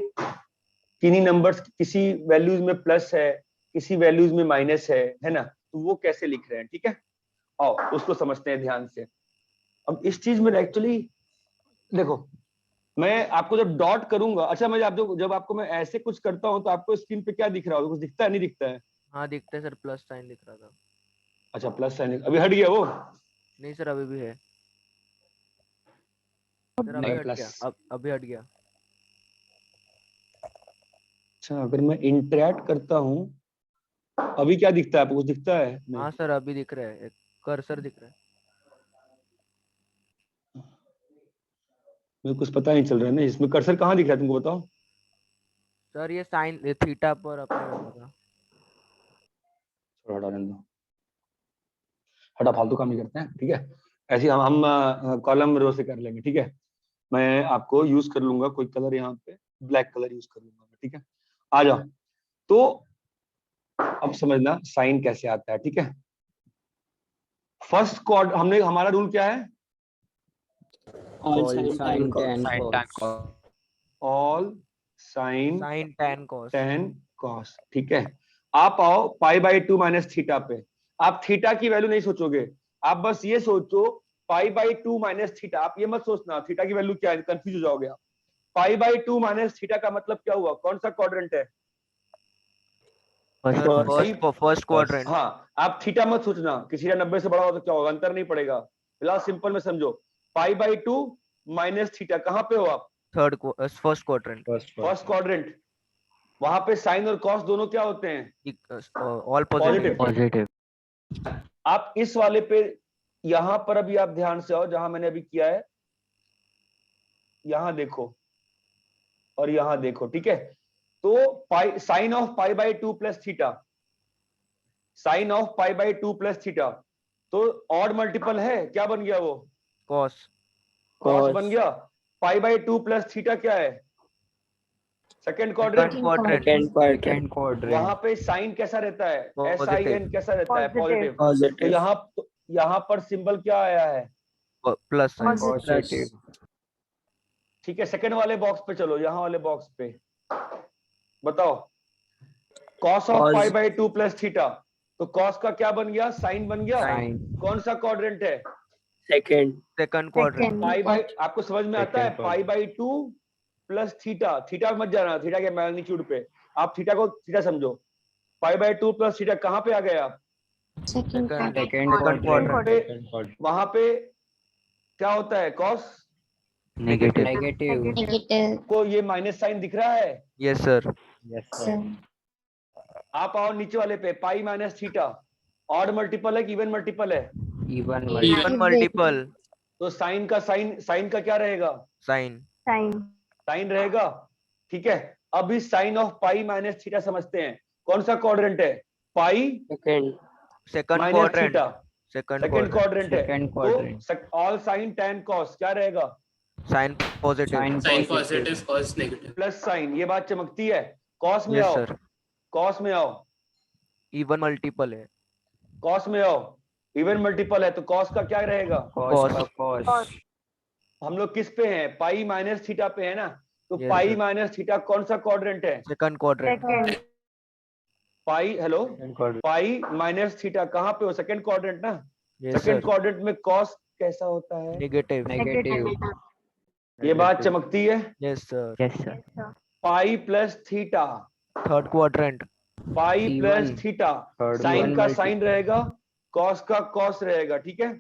किन्हीं नंबर्स किसी वैल्यूज में प्लस है, किसी वैल्यूज में माइनस है ना, तो वो कैसे लिख रहे हैं, ठीक है? आओ उसको समझते हैं ध्यान से। अब इस चीज में एक्चुअली देखो, मैं आपको जब डॉट करूंगा, अच्छा मैं जब आपको मैं ऐसे कुछ करता हूं तो आपको स्क्रीन पे क्या दिख रहा होगा? कुछ दिखता है, नहीं दिखता है?
हाँ दिखता है सर, प्लस साइन दिख रहा था।
अच्छा प्लस साइन अभी हट गया वो?
नहीं सर अभी भी है सर, अभी
नहीं,
हट
plus।
गया। अभी हट गया।
अच्छा अगर मैं इंटरैक्ट करता हूं अभी क्या दिखता है आपको? कुछ दिखता है? नहीं।
हाँ सर अभी दिख रहा है, एक कर्सर दिख रहा है।
मुझे कुछ पता नहीं चल रहा है ना, इसमें कर्सर कहाँ दिख रहा है तुमको बताओ?
सर ये साइन थीटा पर अपने होगा।
छोड़ो हटा रहने दो, हटा, फालतू काम नहीं करते हैं, ठीक है? ऐसे हम कॉलम रो से कर लेंगे, ठीक है? मैं आपको यूज कर लूंगा कोई कलर, यहाँ पे ब्लैक कलर यूज कर लूंगा, ठीक है? आ जाओ। तो अब समझना साइन कैसे आता है, ठीक है? फर्स्ट क्वाड्रेंट हमने, हमारा रूल क्या है?
All
all
sine
sin
tan
tan
cos।
cos
all sine
sine tan cos।
tan cos, ठीक है? आप आओ पाई बाय 2 माइनस थीटा पे। आप थीटा की वैल्यू नहीं सोचोगे, आप बस ये सोचो पाई बाय 2 माइनस थीटा। आप ये मत सोचना थीटा की वैल्यू क्या है, कंफ्यूज हो जाओगे आप। पाई बाय 2 माइनस थीटा का मतलब क्या हुआ? कौन सा क्वाड्रेंट है?
First quadrant.
हाँ, आप थीटा मत सोचना कि थीटा 90 से बड़ा हो तो क्या होगा, अंतर नहीं पड़ेगा। फिलहाल सिंपल में समझो, पाई बाय 2 माइनस थीटा, कहाँ पे हो आप?
First quadrant.
First quadrant. वहां पे साइन और कॉस दोनों क्या होते हैं?
All
Positive.
पॉजिटिव।
Positive.
आप इस वाले पे यहां पर अभी आप ध्यान से आओ, जहां मैंने अभी किया है, यहां देखो और यहां देखो, ठीक है? तो pi sine of pi by 2 plus theta, sine of pi by 2 plus theta, तो ऑड मल्टीपल है, क्या बन गया वो?
कॉस।
Cos
Cos.
बन गया। पाई बाई 2 प्लस थीटा क्या है? Second quadrant.
Second quadrant.
Second quadrant.
वहां पे साइन कैसा रहता है?
Positive.
SIN कैसा रहता है? पॉजिटिव। तो
Positive.
यहाँ पर सिंबल क्या आया है?
Plus sign.
Positive.
ठीक है, सेकंड वाले बॉक्स पे चलो, यहाँ वाले बॉक्स पे बताओ। Cos of
Cos.
Pi by 2 plus theta, तो कॉस का क्या बन गया? साइन बन गया।
Sin.
कौन सा क्वाड्रेंट है?
Second.
Second quadrant.
Pi by, आपको समझ में आता है?
Second
pi by 2 plus theta, theta मत जाना, थीटा के मैग्नीट्यूड पे, आप थीटा को थीटा समझो। पाई बाई 2 प्लस थीटा कहाँ पे आ गया?
Second quadrant.
Second quadrant.
वहां पे क्या होता है? Cos
Negative.
Negative.
Negative.
को ये माइनस साइन दिख रहा है?
Yes sir.
Yes, sir.
Sir.
आप आओ नीचे वाले पे, पाई माइनस थीटा ऑड मल्टीपल है कि इवन मल्टीपल है?
Even
Even.
multiple.
Even multiple.
तो साइन का साइन का क्या रहेगा?
साइन।
साइन रहेगा, ठीक है। अब इस sine of pi minus theta समझते हैं, कौन सा क्वाड्रेंट है? Pi
Second.
Second
minus
quadrant.
Theta,
second
second quadrant है।
Second quadrant.
तो ऑल साइन टैन कॉस क्या रहेगा?
Sine positive.
Sin positive.
cos negative.
Plus sine, ये बात चमकती है। कॉस में
यस
आओ,
सर।
कॉस में आओ,
इवन मल्टीपल है।
कॉस में आओ, इवन मल्टीपल है, तो कॉस का क्या रहेगा?
Cos का cos.
हम लोग किस पे हैं? पाई माइनस थीटा पे है ना, तो
Yes,
pi
sir.
Minus theta कौन सा क्वाड्रेंट है?
Second quadrant.
Pi, hello,
Second quadrant.
Pi minus theta कहाँ पे हो? सेकंड क्वाड्रेंट ना।
Yes
second
sir.
क्वाड्रेंट में कॉस कैसा होता है?
नेगेटिव।
Negative.
ये बात चमकती है।
Yes sir.
Yes, sir.
Pi plus theta,
third quadrant.
Pi
Even.
Plus theta,
Third
sine
even
का
multi-
साइन रहेगा, कॉस का कॉस रहेगा, ठीक है।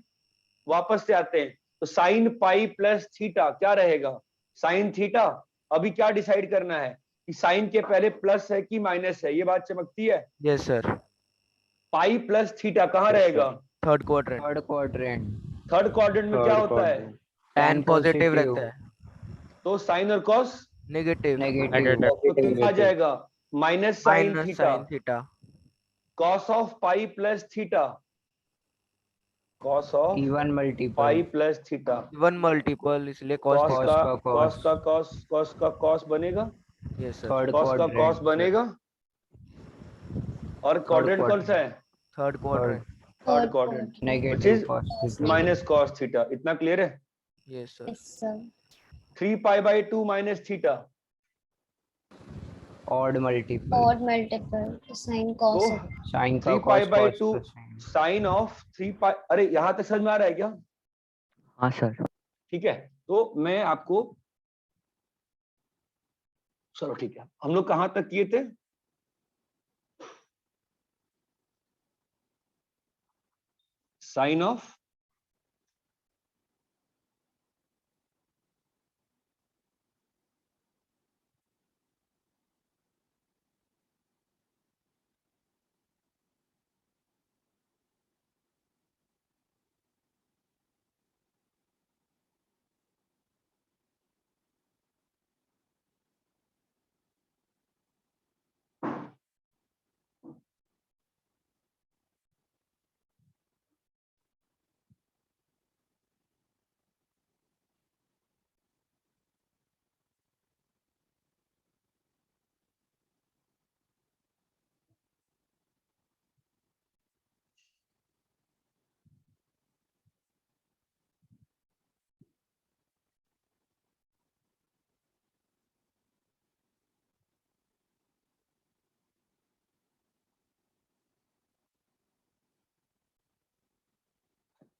वापस से आते हैं, तो साइन पाई प्लस थीटा क्या रहेगा? Sine theta. अभी क्या डिसाइड करना है कि साइन के पहले प्लस है कि माइनस है? ये बात चमकती है।
Yes sir.
पाई प्लस थीटा कहाँ
Yes,
रहेगा?
Third quadrant.
Third quadrant.
Third quadrant में क्या
Third
होता है?
quadrant.
Tan positive
positive.
रहता है।
तो साइन और कॉस,
नेगेटिव।
Negative.
तो कितना आ जाएगा? Minus sine
minus
theta,
sine theta.
Cos of pi plus theta, cos of
Even multiple.
Pi plus theta,
even multiple, इसलिए कॉस
कॉस
cos
का
का
कॉस
cos.
का कॉस, कॉस का कॉस बनेगा,
यस सर।
Third
कॉस का
quadrant.
Cos बनेगा। और quadrant कौन सा है?
Third quadrant.
Third quadrant,
Negative
is
cos.
Minus cos theta. इतना क्लियर है?
Yes sir.
Yes, sir.
3 pi by 2 minus theta,
Odd multiple.
Odd multiple. Sin cos.
तो
Sin का
3 pi
cos
by
cos
2
plus sin.
Sine of 3 pi, अरे यहाँ तक समझ में आ रहा है क्या?
हाँ सर।
ठीक है, तो मैं आपको, चलो ठीक है, हम लोग कहां तक किए थे? साइन ऑफ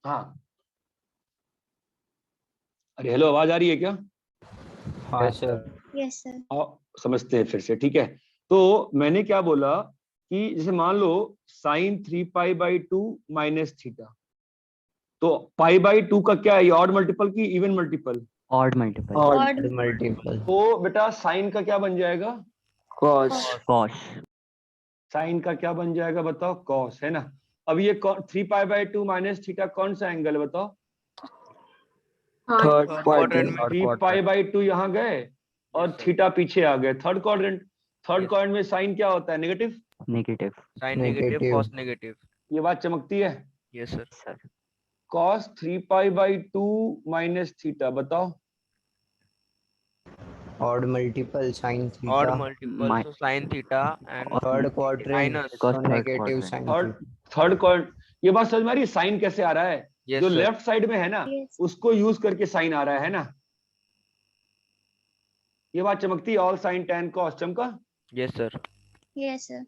हाँ, अरे हेलो, आवाज आ रही है क्या?
हाँ sir.
Yes, sir.
आओ समझते हैं फिर से, ठीक है। तो मैंने क्या बोला कि जैसे मान लो sine 3 pi by 2 minus theta, तो पाई बाई 2 का क्या है? ऑड मल्टीपल की even multiple?
Odd multiple.
Odd.
Multiple.
तो बेटा साइन का क्या बन जाएगा?
cos
cos
साइन का क्या बन जाएगा बताओ, कॉस है ना। अब ये 3π/2 माइनस थीटा कौन सा एंगल है बताओ।
Third
Third
quadrant
quadrant
three pi by two यहाँ गए और
Yes, sir.
थीटा पीछे आ गए, third quadrant. Third
Yes.
Quadrant में साइन क्या होता है, negative.
negative
Sin negative,
Negative.
cos negative.
ये बात चमकती है।
Yes, sir.
sir
cos 3π/2 minus theta बताओ।
Odd multiple sin theta.
Odd multiple,
Mi-
so sin theta and
Third quadrant.
minus.
Cos
So
third
negative
quadrant.
sin
third
theta.
Third quadrant, ये बात समझ में आ रही है, साइन कैसे आ रहा है।
Yes,
जो
sir.
लेफ्ट साइड में है ना
Yes.
उसको यूज करके साइन आ रहा है ना। ये बात चमकती है, ऑल साइन tan cos चमका।
Yes, sir.
Yes, sir.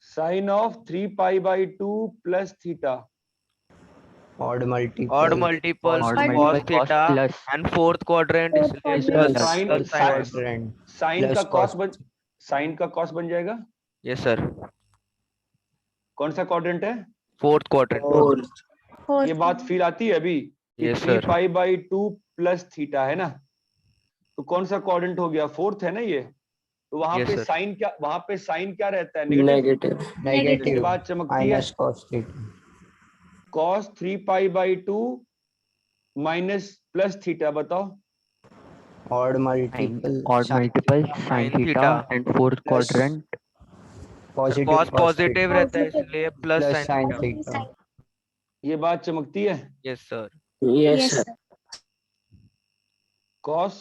Sine of 3π/2 plus theta.
Odd multiple.
Odd multiple,
odd
cos
multiple cos
theta
plus
and fourth quadrant
Fourth
इसलिए
quadrant.
plus
Sin-
plus
sin-
sin.
Quadrant.
Sine
Plus
का cos
cos.
बन, sine का cos बन जाएगा।
Yes, sir.
कौन सा quadrant है,
Fourth quadrant.
fourth
Fourth
ये बात फील आती है अभी कि
Yes, sir.
3π/2 प्लस थीटा है ना, तो कौन सा क्वाड्रेंट हो गया, फोर्थ है ना ये। तो वहां
Yes,
पे
sir.
साइन क्या, वहां पे साइन क्या रहता है, नेगेटिव।
negative
ये
Negative.
बात चमकती है।
Minus cos theta.
cos 3π/2 minus plus theta बताओ।
Odd
sin
multiple.
odd
sin
multiple
theta.
sin
Sin
theta
theta.
and fourth
Plus
quadrant
Positive
Cos
cos
positive
theta.
रहता है
Positive.
इसलिए plus
Plus
sin
sin
theta.
theta.
ये बात चमकती है।
Yes, sir.
yes
Yes,
sir
sir.
cos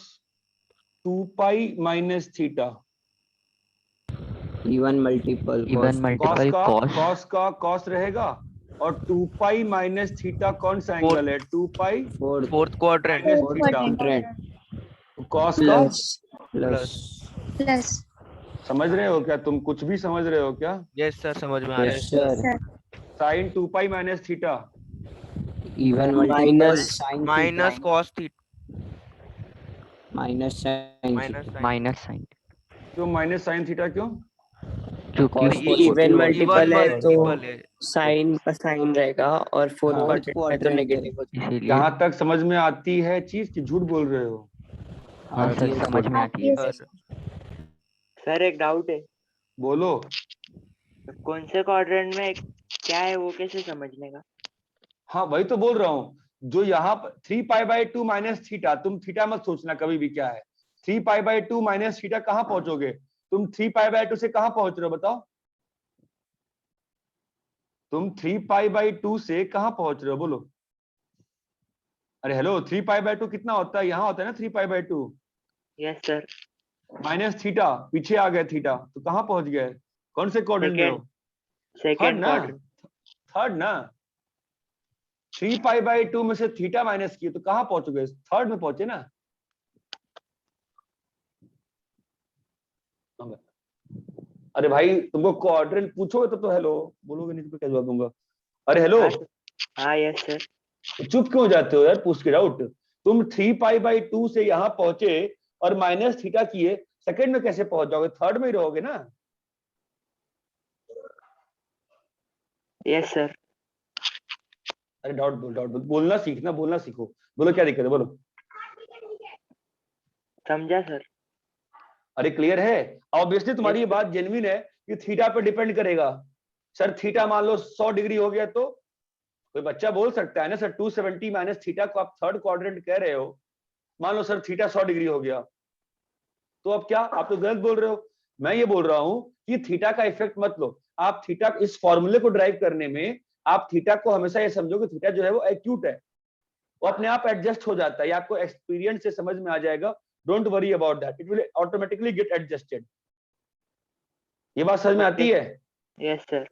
2π minus theta.
Even multiple.
even
cos
cos
multiple
का
cos
cos का cos रहेगा और 2π माइनस थीटा कौन सा एंगल है, 2π
Fourth.
Fourth quadrant.
Minus
Fourth
theta.
quadrant.
cos का
plus
Plus.
Plus.
समझ रहे हो क्या, तुम कुछ भी समझ रहे हो क्या।
Yes, sir. समझ में आ रहा है.
Yes sir.
Sir.
Sine 2π minus theta.
Even multiple
Minus-
sin
Minus
theta.
cos theta.
Minus sin
Minus
theta.
sin.
minus sin
क्यों माइनस साइन थीटा क्यों।
क्योंकि
Cos
ये
even
positive
multiple है तो
multiple है.
sin का sin रहेगा और fourth
हाँ,
quadrant है तो
quadrant
negative हो जाएगा।
इसीलिए
जहां तक समझ में आती है चीज की झूठ बोल रहे हो।
हाँ
आती
सर
है
समझ में आती है।
Yes,
Sir.
सर एक डाउट है,
बोलो।
कौन से क्वाड्रेंट में क्या है वो कैसे समझने का?
हाँ वही तो बोल रहा हूँ, जो यहाँ पर 3π/2 माइनस थीटा, तुम थीटा मत सोचना कभी भी क्या है। 3π/2 माइनस थीटा कहाँ पहुंचोगे तुम, 3π/2 से कहाँ पहुंच रहे हो बताओ। तुम 3π/2 से कहाँ पहुंच रहे हो बोलो। अरे हेलो, 3π/2 कितना होता है, यहाँ होता है ना 3π/2
यस सर।
माइनस थीटा, पीछे आ गए थीटा, तो कहाँ पहुंच गए, कौन से क्वाड्रेंट में हो, थर्ड
सेकेंड
ना,
क्वाड्रेंट।
थर्ड ना। 3π/2 में से थीटा माइनस किए तो कहाँ पहुंचोगे, थर्ड में पहुंचे ना। अरे भाई तुमको क्वाड्रेंट पूछोगे तो हेलो बोलोगे, नहीं तो क्या जवाब दूंगा। अरे हेलो,
हाँ यस सर।
चुप क्यों जाते हो यार, पूछ के डाउट। तुम 3π/2 से यहाँ पहुंचे और माइनस थीटा किए, सेकंड में कैसे पहुंच जाओगे, थर्ड में ही रहोगे ना।
Yes sir.
अरे डाउट बोलना सीखना, बोलना सीखो, बोलो क्या दिक्कत है बोलो।
समझा सर।
अरे क्लियर है, ऑब्वियसली तुम्हारी ये बात जेन्युइन है कि थीटा पे डिपेंड करेगा। सर थीटा मान लो 100 डिग्री हो गया तो कोई बच्चा बोल सकता है ना सर 270 माइनस थीटा को आप थर्ड क्वाड्रेंट कह रहे हो, मान लो सर थीटा 100 डिग्री हो गया तो अब क्या, आप तो गलत बोल रहे हो। मैं ये बोल रहा हूं कि थीटा का इफेक्ट मत लो आप, थीटा इस फॉर्मूले को ड्राइव करने में आप थीटा को हमेशा ये समझो कि थीटा जो है वो एक्यूट है, वो अपने आप एडजस्ट हो जाता है, ये आपको एक्सपीरियंस से समझ में आ जाएगा। Don't worry about that, it will automatically get adjusted. ये बात समझ में आती है।
Yes sir.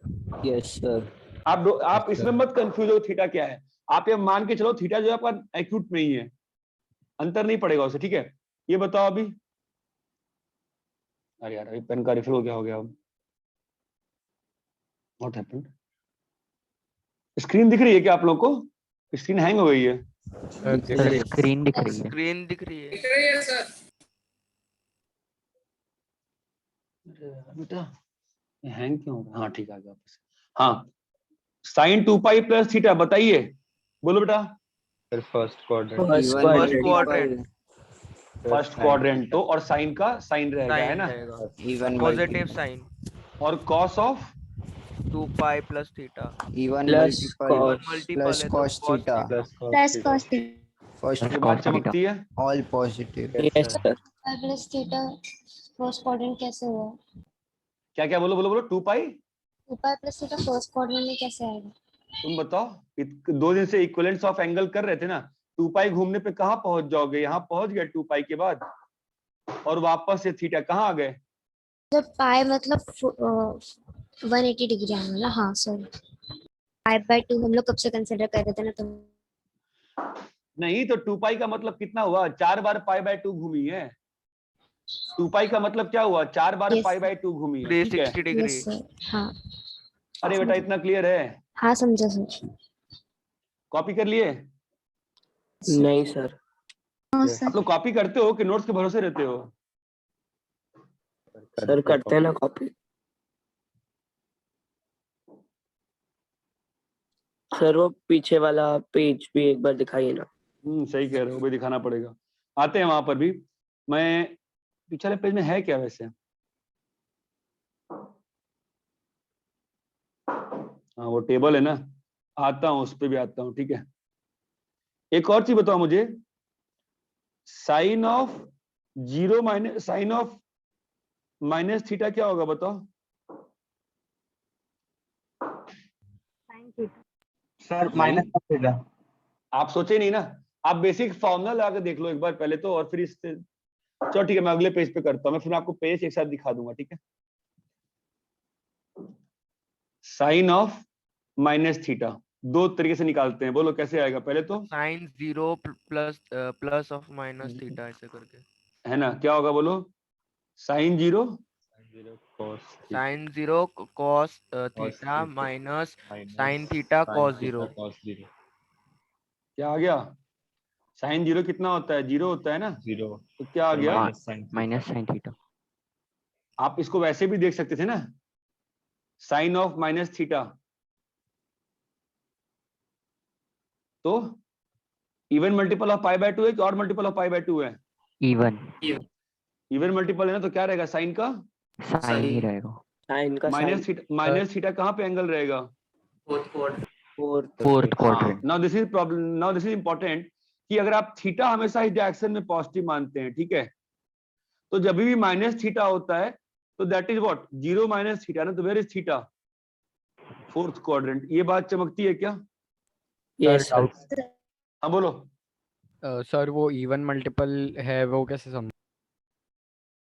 Yes sir.
आप इसमें मत कंफ्यूज हो थीटा क्या है, आप ये मान के चलो थीटा जो है आपका एक्यूट में ही है, अंतर नहीं पड़ेगा उसे, ठीक है। ये बताओ अभी, अरे यार अभी पेन का रिफिल हो गया व्हाट हैपेंड। स्क्रीन दिख रही है क्या आप लोग को, स्क्रीन हैंग हो गई है।
सर स्क्रीन दिख रही है।
स्क्रीन दिख रही है।
अरे बेटा ये हैंग क्यों हो रहा है, हाँ ठीक आ गया वापस। हाँ sin 2π प्लस थीटा बताइए, बोलो बेटा।
Sir first quadrant.
First
Even
First
quadrant।
quadrant.
First quadrant तो, और साइन का साइन रहेगा, है
साइन
ना?
रहेगा
even
पॉजिटिव साइन
और cos of
2 pi plus theta
even
Plus
multiple
cos.
Multiple
plus
है तो
cos
cos
theta
plus cos theta
first
ये बात चमकती है।
all positive
Yes, sir.
Plus theta first quadrant कैसे हुआ?
क्या क्या बोलो बोलो बोलो, 2 पाई।
2 पाई प्लस थीटा फर्स्ट क्वाड्रेंट में कैसे आएगा?
तुम बताओ, 2 दिन से इक्विवेलेंस ऑफ एंगल कर रहे थे ना, 2 पाई घूमने पे कहाँ पहुंच जाओगे? यहाँ पहुंच गए 2 पाई के बाद, और वापस से थीटा कहाँ आ गए?
जब पाई मतलब 180 डिग्री आएगा ना, हाँ सॉरी, पाई बाय 2 हम लोग कब से कंसीडर कर रहे थे ना, तो
नहीं तो 2 पाई का मतलब कितना हुआ? 4 बार पाई बाय 2 घूमी है। 2 पाई का मतलब क्या हुआ? 4 बार
Yes,
पाई
sir.
बाय 2 घूमी है, ठीक है?
360 डिग्री
यस सर, हाँ
अरे बेटा इतना क्लियर है?
हाँ समझा सर।
कॉपी कर लिए?
नहीं सर।
हाँ
आप
सर,
लोग कॉपी करते हो कि नोट्स के भरोसे रहते हो?
सर करते हैं ना कॉपी। सर वो पीछे वाला पेज भी एक बार दिखाइए ना।
सही कह रहे हो, भी दिखाना पड़ेगा। आते हैं वहां पर भी। मैं पिछले पेज में है क्या वैसे? हाँ वो टेबल है ना, आता हूँ उस पे भी आता हूँ, ठीक है। एक और चीज बताओ मुझे, sine of 0 minus sine of minus theta क्या होगा बताओ?
Sir minus theta.
आप सोचे नहीं ना, आप बेसिक फॉर्मूला लगा के देख लो एक बार पहले तो, और फिर इससे चलो ठीक है, मैं अगले पेज पे करता हूँ, मैं फिर आपको पेज एक साथ दिखा दूंगा, ठीक है। साइन ऑफ माइनस थीटा 2 तरीके से निकालते हैं, बोलो कैसे आएगा? पहले तो
sine 0 plus of minus theta ऐसे करके,
है ना, क्या होगा बोलो? Sine 0
sine 0 cos theta minus sine theta cos 0।
क्या आ गया? साइन 0 कितना होता है? 0 होता है ना,
0
तो क्या आ गया?
Minus sine theta.
आप इसको वैसे भी देख सकते थे ना, साइन ऑफ माइनस थीटा, तो even multiple of pi by 2 है कि और मल्टीपल ऑफ पाई बाय 2 है?
इवन
इवन मल्टीपल है ना, तो क्या रहेगा? साइन का
साइन ही रहेगा।
साइन का
माइनस थीटा कहाँ पे एंगल रहेगा?
Fourth quadrant.
Now this is problem, now this is important कि अगर आप थीटा हमेशा इस डायरेक्शन में पॉजिटिव मानते हैं, ठीक है, तो जब भी माइनस थीटा होता है तो that is what? 0 minus theta ना, तो where is theta? Fourth quadrant. ये बात चमकती है क्या?
Yes sir.
हाँ बोलो।
सर वो इवन मल्टीपल है वो कैसे समझ?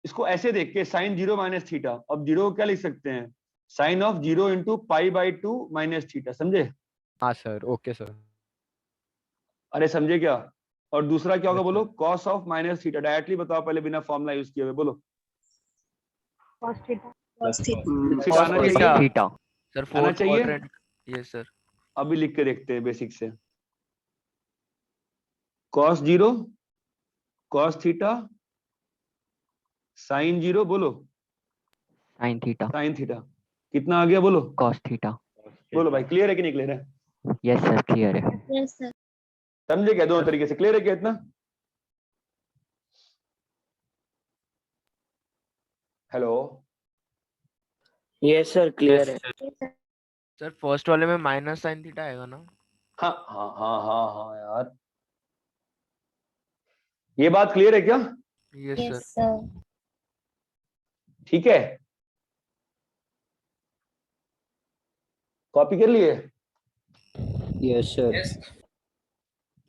इसको ऐसे देख के, साइन 0 माइनस थीटा, अब 0 को क्या लिख सकते हैं? Sine of 0 into pi by 2 minus theta, समझे?
हाँ सर, ओके सर।
अरे समझे क्या? और दूसरा क्या होगा बोलो? Cos of minus theta. Directly बताओ पहले, बिना फॉर्मूला यूज किए हुए, बोलो।
cos theta
फिर आना चाहिए,
थीटा।
सर
आना
फोर्थ
चाहिए।
क्वाड्रेंट। Yes sir.
अभी लिख के देखते हैं बेसिक से। कॉस 0 कॉस थीटा साइन 0, बोलो
साइन थीटा
साइन थीटा। कितना आ गया बोलो?
Cos theta.
बोलो भाई, क्लियर है कि नहीं क्लियर है?
यस सर, क्लियर है।
Yes sir.
समझे क्या? दोनों तरीके से क्लियर है क्या इतना? हेलो,
यस सर क्लियर है।
सर फर्स्ट वाले में माइनस साइन थीटा आएगा ना?
हाँ हाँ हाँ हाँ हाँ यार, ये बात क्लियर है क्या?
Yes
yes
sir.
सर।
ठीक है, कॉपी कर लिए?
yes sir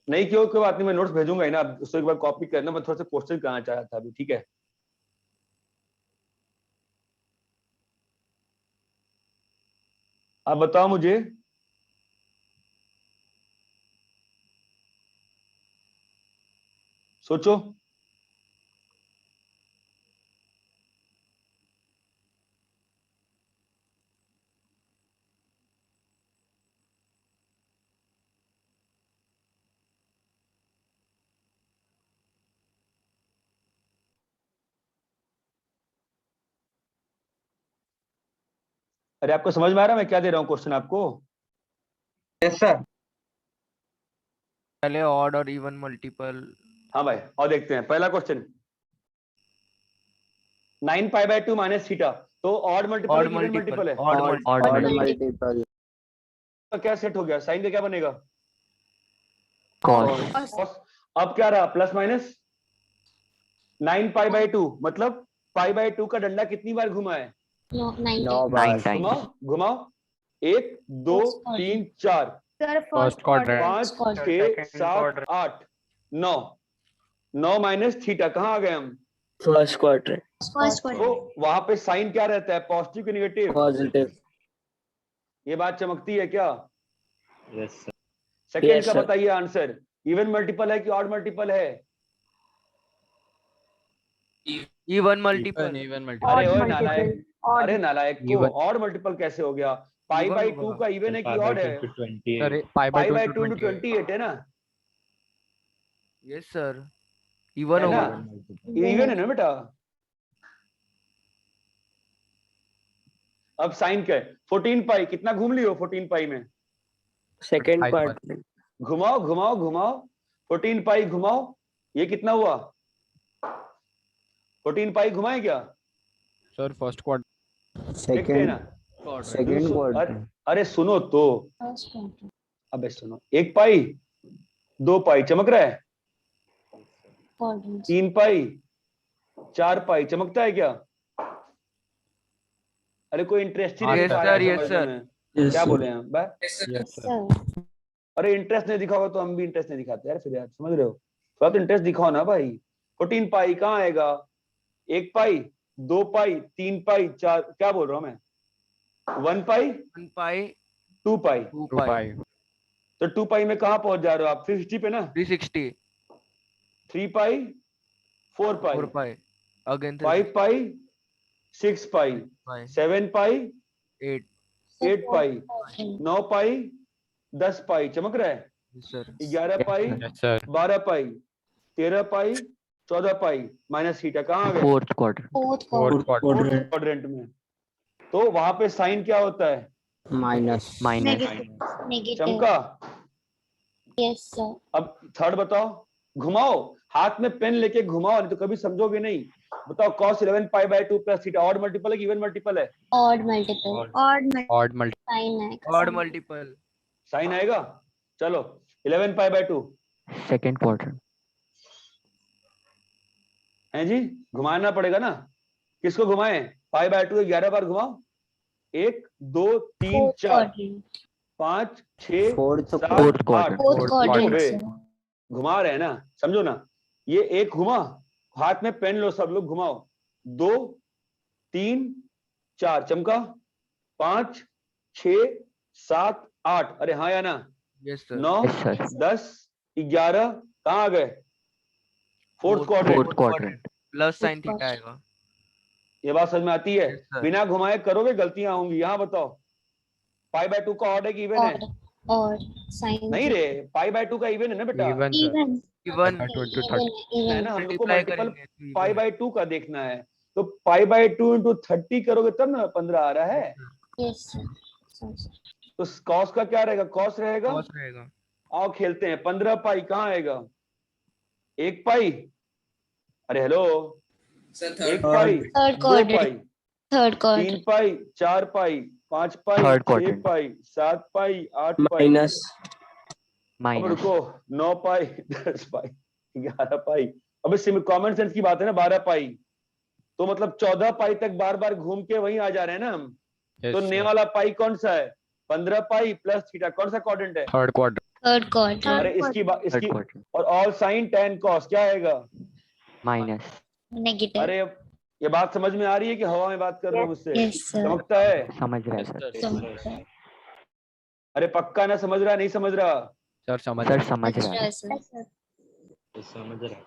नहीं क्यों, कोई बात नहीं, मैं नोट्स भेजूंगा ही ना, उसको एक बार कॉपी करना। मैं थोड़ा सा क्वेश्चन करना चाह रहा था अभी, ठीक है। आप बताओ मुझे, सोचो। अरे आपको समझ में आ रहा है मैं क्या दे रहा हूँ क्वेश्चन आपको?
Yes sir.
पहले ऑड और इवन मल्टीपल।
हाँ भाई, और देखते हैं पहला question. 9 pi by 2 minus theta, तो ऑड मल्टीपल है
ऑड
कि इवन
मल्टीपल,
मल्टीपल है?
Odd
odd
odd
multiple,
multiple
तो क्या सेट हो गया, साइन का क्या बनेगा?
cos
cos। अब क्या रहा, प्लस माइनस 9 पाई बाय 2, मतलब पाई बाय 2 का डंडा कितनी बार घुमा है?
9
9
9
बार
times
घुमाओ घुमाओ, 1 2 3 4
sir
first
first
quadrant,
5
quadrant.
6 7 8 9, 9 minus theta, कहाँ आ गए हम?
फर्स्ट क्वाड्रेंट,
First
तो
quadrant.
वहां पे साइन क्या रहता है, पॉजिटिव कि नेगेटिव?
पॉजिटिव।
ये बात चमकती है क्या?
Yes sir.
सेकंड
Yes,
का
sir.
बताइए आंसर, इवन मल्टीपल है कि ऑड मल्टीपल है?
इवन मल्टीपल,
इवन
अरे
मल्टीपल,
ओए नालायक, अरे नालायक को
Even.
ऑड मल्टीपल कैसे हो गया? पाई
Even
बाई
होगा।
2 का इवन है कि
पाई बाय
ऑड
2
है?
into 28।
अरे pi
pi
by
by
2
2
into
into
28,
28 है ना?
यस सर, इवन
है ना?
होगा।
इवन है ना बेटा? अब साइन क्या है? 14 पाई, कितना घूम लियो 14 पाई में?
सेकंड
45
क्वाड्रेंट,
घुमाओ घुमाओ घुमाओ, 14 पाई घुमाओ, ये कितना हुआ? 14 पाई घुमाए क्या?
सर फर्स्ट क्वाड्रेंट,
देखते हैं ना।
second
अरे
quadrant
अरे सुनो तो,
First quadrant.
अबे सुनो, 1 पाई 2 पाई चमक रहा है,
Quadrants.
3 पाई 4 पाई चमकता है क्या? अरे कोई इंटरेस्ट ही नहीं
Yes
दिखा
sir,
रहा है
yes
समझने
sir.
में,
Yes,
क्या
sir.
बोले हैं बा?
Yes sir,
Sir.
अरे इंटरेस्ट नहीं दिखाओगे तो हम भी इंटरेस्ट नहीं दिखाते यार, फिर यार समझ रहे हो, थोड़ा तो इंटरेस्ट दिखाओ ना भाई। 14 पाई कहाँ आएगा? 1 पाई 2 पाई 3 पाई 4, क्या बोल रहा हूँ मैं? 1 पाई
1 पाई
2 पाई,
2
2
पाई
पाई,
तो 2 पाई में कहाँ पहुंच जा रहे हो आप? 360 पे ना।
360,
3 पाई 4 पाई
4 पाई अगेन
5 पाई 6 पाई
पाई
7 पाई
8,
8 पाई
Quadrant.
9 पाई 10 पाई चमक रहा है,
यस सर,
11 पाई
यस सर,
12 पाई 13 पाई 14 पाई माइनस थीटा, कहाँ आ गए?
fourth quadrant
Fourth
fourth
quadrant.
Quadrant,
quadrant में। तो वहां पे साइन क्या होता है?
minus
minus
Negative. Negative.
चमका।
Yes, sir.
अब थर्ड बताओ, घुमाओ, हाथ में पेन लेके घुमाओ, नहीं तो कभी समझोगे नहीं। बताओ cos 11 pi by 2 plus theta odd multiple है कि इवन मल्टीपल है?
Odd multiple.
Odd multi,
Sin x.
Odd multiple,
sine आएगा। चलो 11 पाई बाय 2
second quadrant
है जी, घुमाना पड़ेगा ना। किसको घुमाएं? पाई बाय 2 11 बार घुमाओ, 1 2 3
Fourth
4
quadrant.
5 6
fourth
7
fourth
8
quadrant
Fourth quadrant,
बे,
sir.
घुमा रहे हैं ना, समझो ना। ये एक घुमा, हाथ में पेन लो सब लोग, घुमाओ, 2 3 4 चमका, 5 6 7 8, अरे हाँ या ना?
यस सर,
9
yes sir
10 11, कहाँ आ गए? Fourth quadrant.
fourth quadrant
plus sine theta आएगा।
ये बात समझ में आती है?
Yes, sir.
बिना घुमाए करोगे गलतियां होंगी। यहाँ बताओ, पाई बाय 2 का ऑड है कि इवन है?
Odd. Sin.
नहीं रे, पाई बाय 2 का इवन है ना बेटा,
even sir,
Even.
Even
By 2 into
Even.
30,
है
Even.
ना। हम लोग को
मल्टीप्लाई
मल्टीपल
करेंगे तो
पाई
even
बाय 2 का देखना है, तो पाई बाय 2 इंटू 30 करोगे तब ना 15 आ रहा है।
Yes, sir. Sorry, sir.
तो कॉस का क्या रहेगा? कॉस रहेगा।
cos रहेगा।
आओ खेलते हैं, 15 पाई कहाँ आएगा? 1 पाई, अरे हेलो, 1 पाई
Third
2
quadrant.
पाई
Third
3
quadrant.
पाई 4 पाई 5 पाई
Third
6
quadrant.
पाई 7 पाई 8 पाई,
माइनस,
अब
minus
रुको, 9 पाई 10 पाई 11 पाई, अब कॉमन सेंस की बात है ना, 12 पाई, तो मतलब 14 पाई तक बार बार घूम के वहीं आ जा रहे हैं ना हम। तो
यस
ने
सर,
वाला पाई कौन सा है? 15 पाई प्लस थीटा, कौन सा क्वाड्रेंट है?
Third quadrant,
Third quadrant.
अरे
third
इसकी
quadrant
और ऑल साइन tan cos क्या आएगा?
minus
Negative.
अरे ये बात समझ में आ रही है कि हवा में बात कर रहे हो मुझसे?
Yes, sir.
चमकता है?
समझ रहा है सर
Sir.
अरे पक्का ना समझ रहा, नहीं समझ रहा?
सर समझ
सर समझ रहा है
Yes, sir.
समझ रहा है।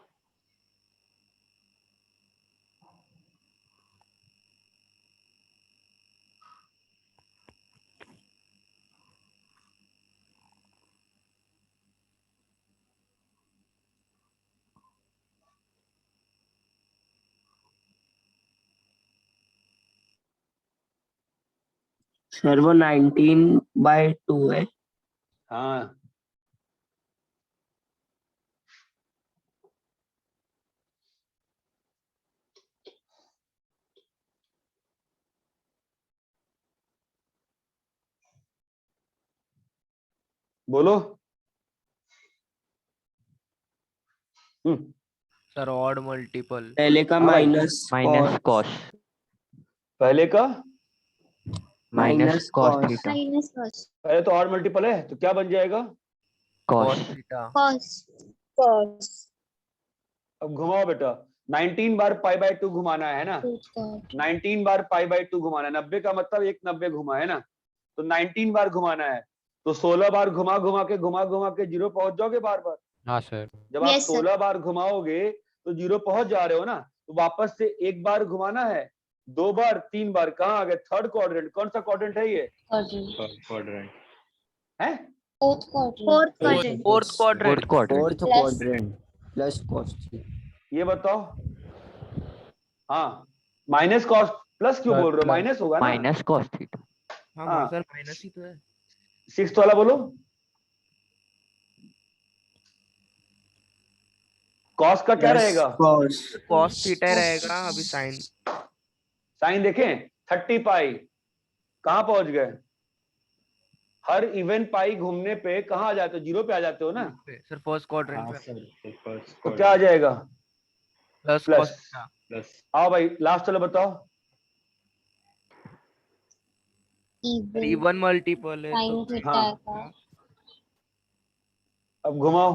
सर वो 19/2 है।
हाँ बोलो।
Sir odd multiple.
पहले का
हाँ भाई।
माइनस कॉस
पहले का
minus cos theta
minus cos
पहले तो और मल्टीपल है तो क्या बन जाएगा?
Cos
cos theta.
कॉस
अब घुमाओ बेटा। 19 बार पाई बाय 2 घुमाना है ना। 19 बार पाई बाय 2 घुमाना है। 90 का मतलब 1/90 घुमा है ना, तो 19 बार घुमाना है। तो 16 बार घुमा घुमा के 0 पहुंच जाओगे बार बार।
हाँ सर।
जब आप
Yes, sir.
16 बार घुमाओगे तो 0 पहुंच जा रहे हो ना, तो वापस से एक बार घुमाना है, 2 बार, 3 बार। कहाँ आ गए? Third quadrant. कौन सा क्वाड्रेंट है ये?
क्वाड्रेंट
है
fourth quadrant
fourth quadrant.
Fourth quadrant plus cos theta.
ये बताओ। हाँ, माइनस कॉस प्लस क्यों
Sir,
बोल रहे हो?
plus.
माइनस होगा ना।
माइनस कॉस थीटा
हाँ
हाँ।
सर माइनस ही तो है।
6th वाला बोलो। कॉस का क्या रहेगा?
cos थीटा रहेगा अभी साइन।
साइन देखें 30 पाई। कहां पहुंच गए? हर इवन पाई घूमने पे कहां आ जाते हो? 0 पे आ जाते हो ना।
सर फर्स्ट क्वाड्रेंट
हाँ
पे
सर फर्स्ट
तो क्या आ जाएगा?
Plus
plus.
cos theta.
Plus
आओ भाई लास्ट चलो बताओ।
इवन मल्टीपल है
साइन
तो
थीटा
हाँ।
का
अब घुमाओ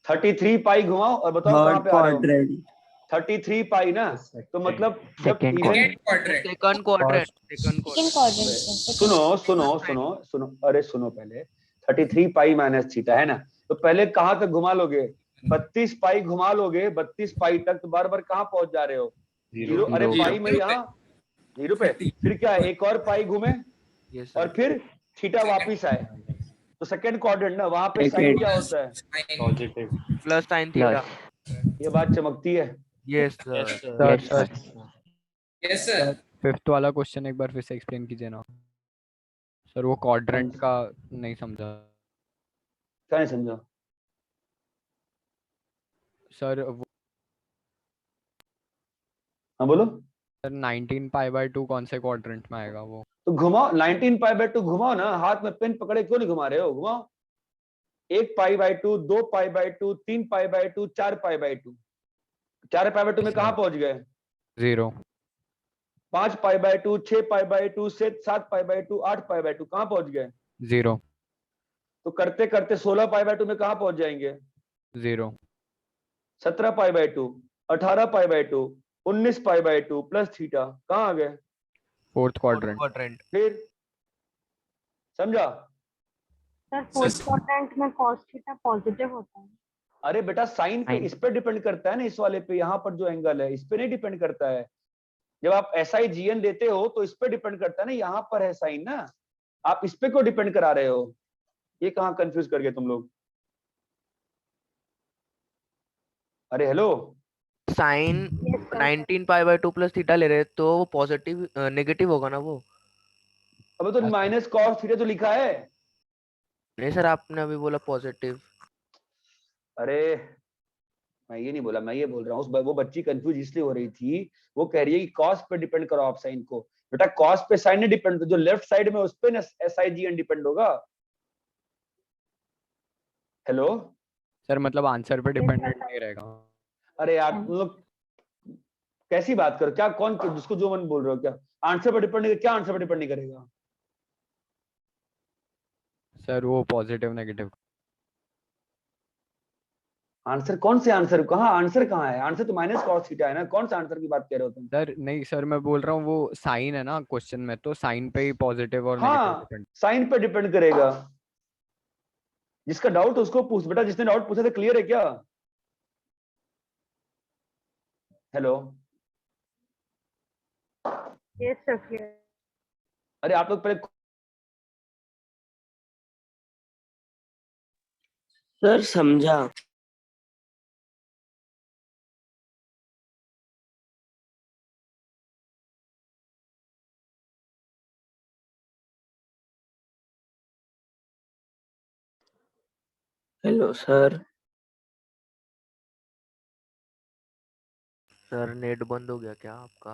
33 पाई घुमाओ और बताओ कहां पे आ रहे हो? 33 पाई ना, तो मतलब जब
second
even
second quadrant. Second
second quadrant
सुनो सुनो सुनो सुनो, अरे सुनो पहले। 33 पाई माइनस थीटा है ना, तो पहले कहां तक घुमा लोगे? 32 पाई घुमा लोगे 32 पाई तक, तो बार बार कहां पहुंच जा रहे हो? 0। अरे पाई में यहाँ 0 पे, फिर क्या है? एक और पाई घूमे
यस
और
सर।
फिर थीटा वापिस आए, तो सेकंड क्वाड्रेंट ना, वहां पे साइन क्या होता है?
Positive
plus sine theta.
Plus
ये बात चमकती है।
Yes sir.
Sir
yes
sir
sir
fifth वाला क्वेश्चन एक बार फिर से एक्सप्लेन कीजिए ना सर। वो क्वाड्रेंट का नहीं समझा
क्या नहीं समझा?
सर। वो
हाँ बोलो।
सर 19 पाई बाय 2 कौन से क्वाड्रेंट में आएगा वो?
तो घुमाओ 19 पाई बाय 2 घुमाओ ना, हाथ में पेन पकड़े क्यों नहीं घुमा रहे हो? घुमाओ। 1 पाई by 2, 2 pi by 2, 3 pi by 2, 4 pi by 2। 4 pi by 2 में कहां पहुंच गए?
0
5 पाई by 2, 6 pi by 2, 7 pi by 2, 8 pi by 2, कहां पहुंच गए?
0
तो करते करते 16 पाई बाय 2 में कहां पहुंच जाएंगे?
0
17 पाई by 2, 18 pi by 2, 19 pi by 2 plus theta, कहां आ गए?
Fourth
fourth
quadrant.
क्वाड्रेंट।
फिर समझा?
सर फोर्थ क्वाड्रेंट में cos थीटा पॉजिटिव होता है।
अरे बेटा साइन पे, इस पे डिपेंड करता है ना, इस वाले पे, यहाँ पर जो एंगल है इस पे नहीं डिपेंड करता है। जब आप SI GN देते हो तो इस पे डिपेंड करता है ना, यहाँ पर है साइन ना, आप इस पे क्यों डिपेंड करा रहे हो? ये कहाँ कंफ्यूज कर गए तुम लोग? अरे hello.
Sine 19 pi by 2 plus theta ले रहे तो वो पॉजिटिव नेगेटिव होगा ना वो?
अबे तो माइनस कॉस थीटा तो लिखा है।
नहीं सर आपने अभी बोला पॉजिटिव।
अरे मैं ये नहीं बोला, मैं ये बोल रहा हूँ वो बच्ची कंफ्यूज इसलिए हो रही थी, वो कह रही है कि कॉस पे डिपेंड करो आप साइन को। बेटा कॉस पे साइन नहीं डिपेंड, जो लेफ्ट साइड में उस पे ना SI GN डिपेंड होगा। हेलो।
सर मतलब आंसर पे डिपेंडेंट नहीं रहेगा।
अरे यार तुम लोग कैसी बात करो? क्या कौन जिसको जो मन बोल रहे हो? क्या आंसर पर डिपेंड नहीं? क्या आंसर पर डिपेंड नहीं करेगा?
सर वो पॉजिटिव नेगेटिव।
आंसर कौन से आंसर? कहाँ आंसर? कहाँ है आंसर? तो माइनस कॉस थीटा है ना, कौन सा आंसर की बात कर रहे हो तुम?
सर नहीं सर मैं बोल रहा हूँ वो साइन है ना क्वेश्चन में, तो साइन पे ही पॉजिटिव और नेगेटिव
हाँ
डिपेंड।
साइन पे डिपेंड करेगा। जिसका डाउट उसको पूछ बेटा, जिसने डाउट पूछा था क्लियर है क्या? हेलो।
Yes sir clear.
अरे आप लोग पहले
सर समझा। Hello sir.
सर नेट बंद हो गया क्या आपका?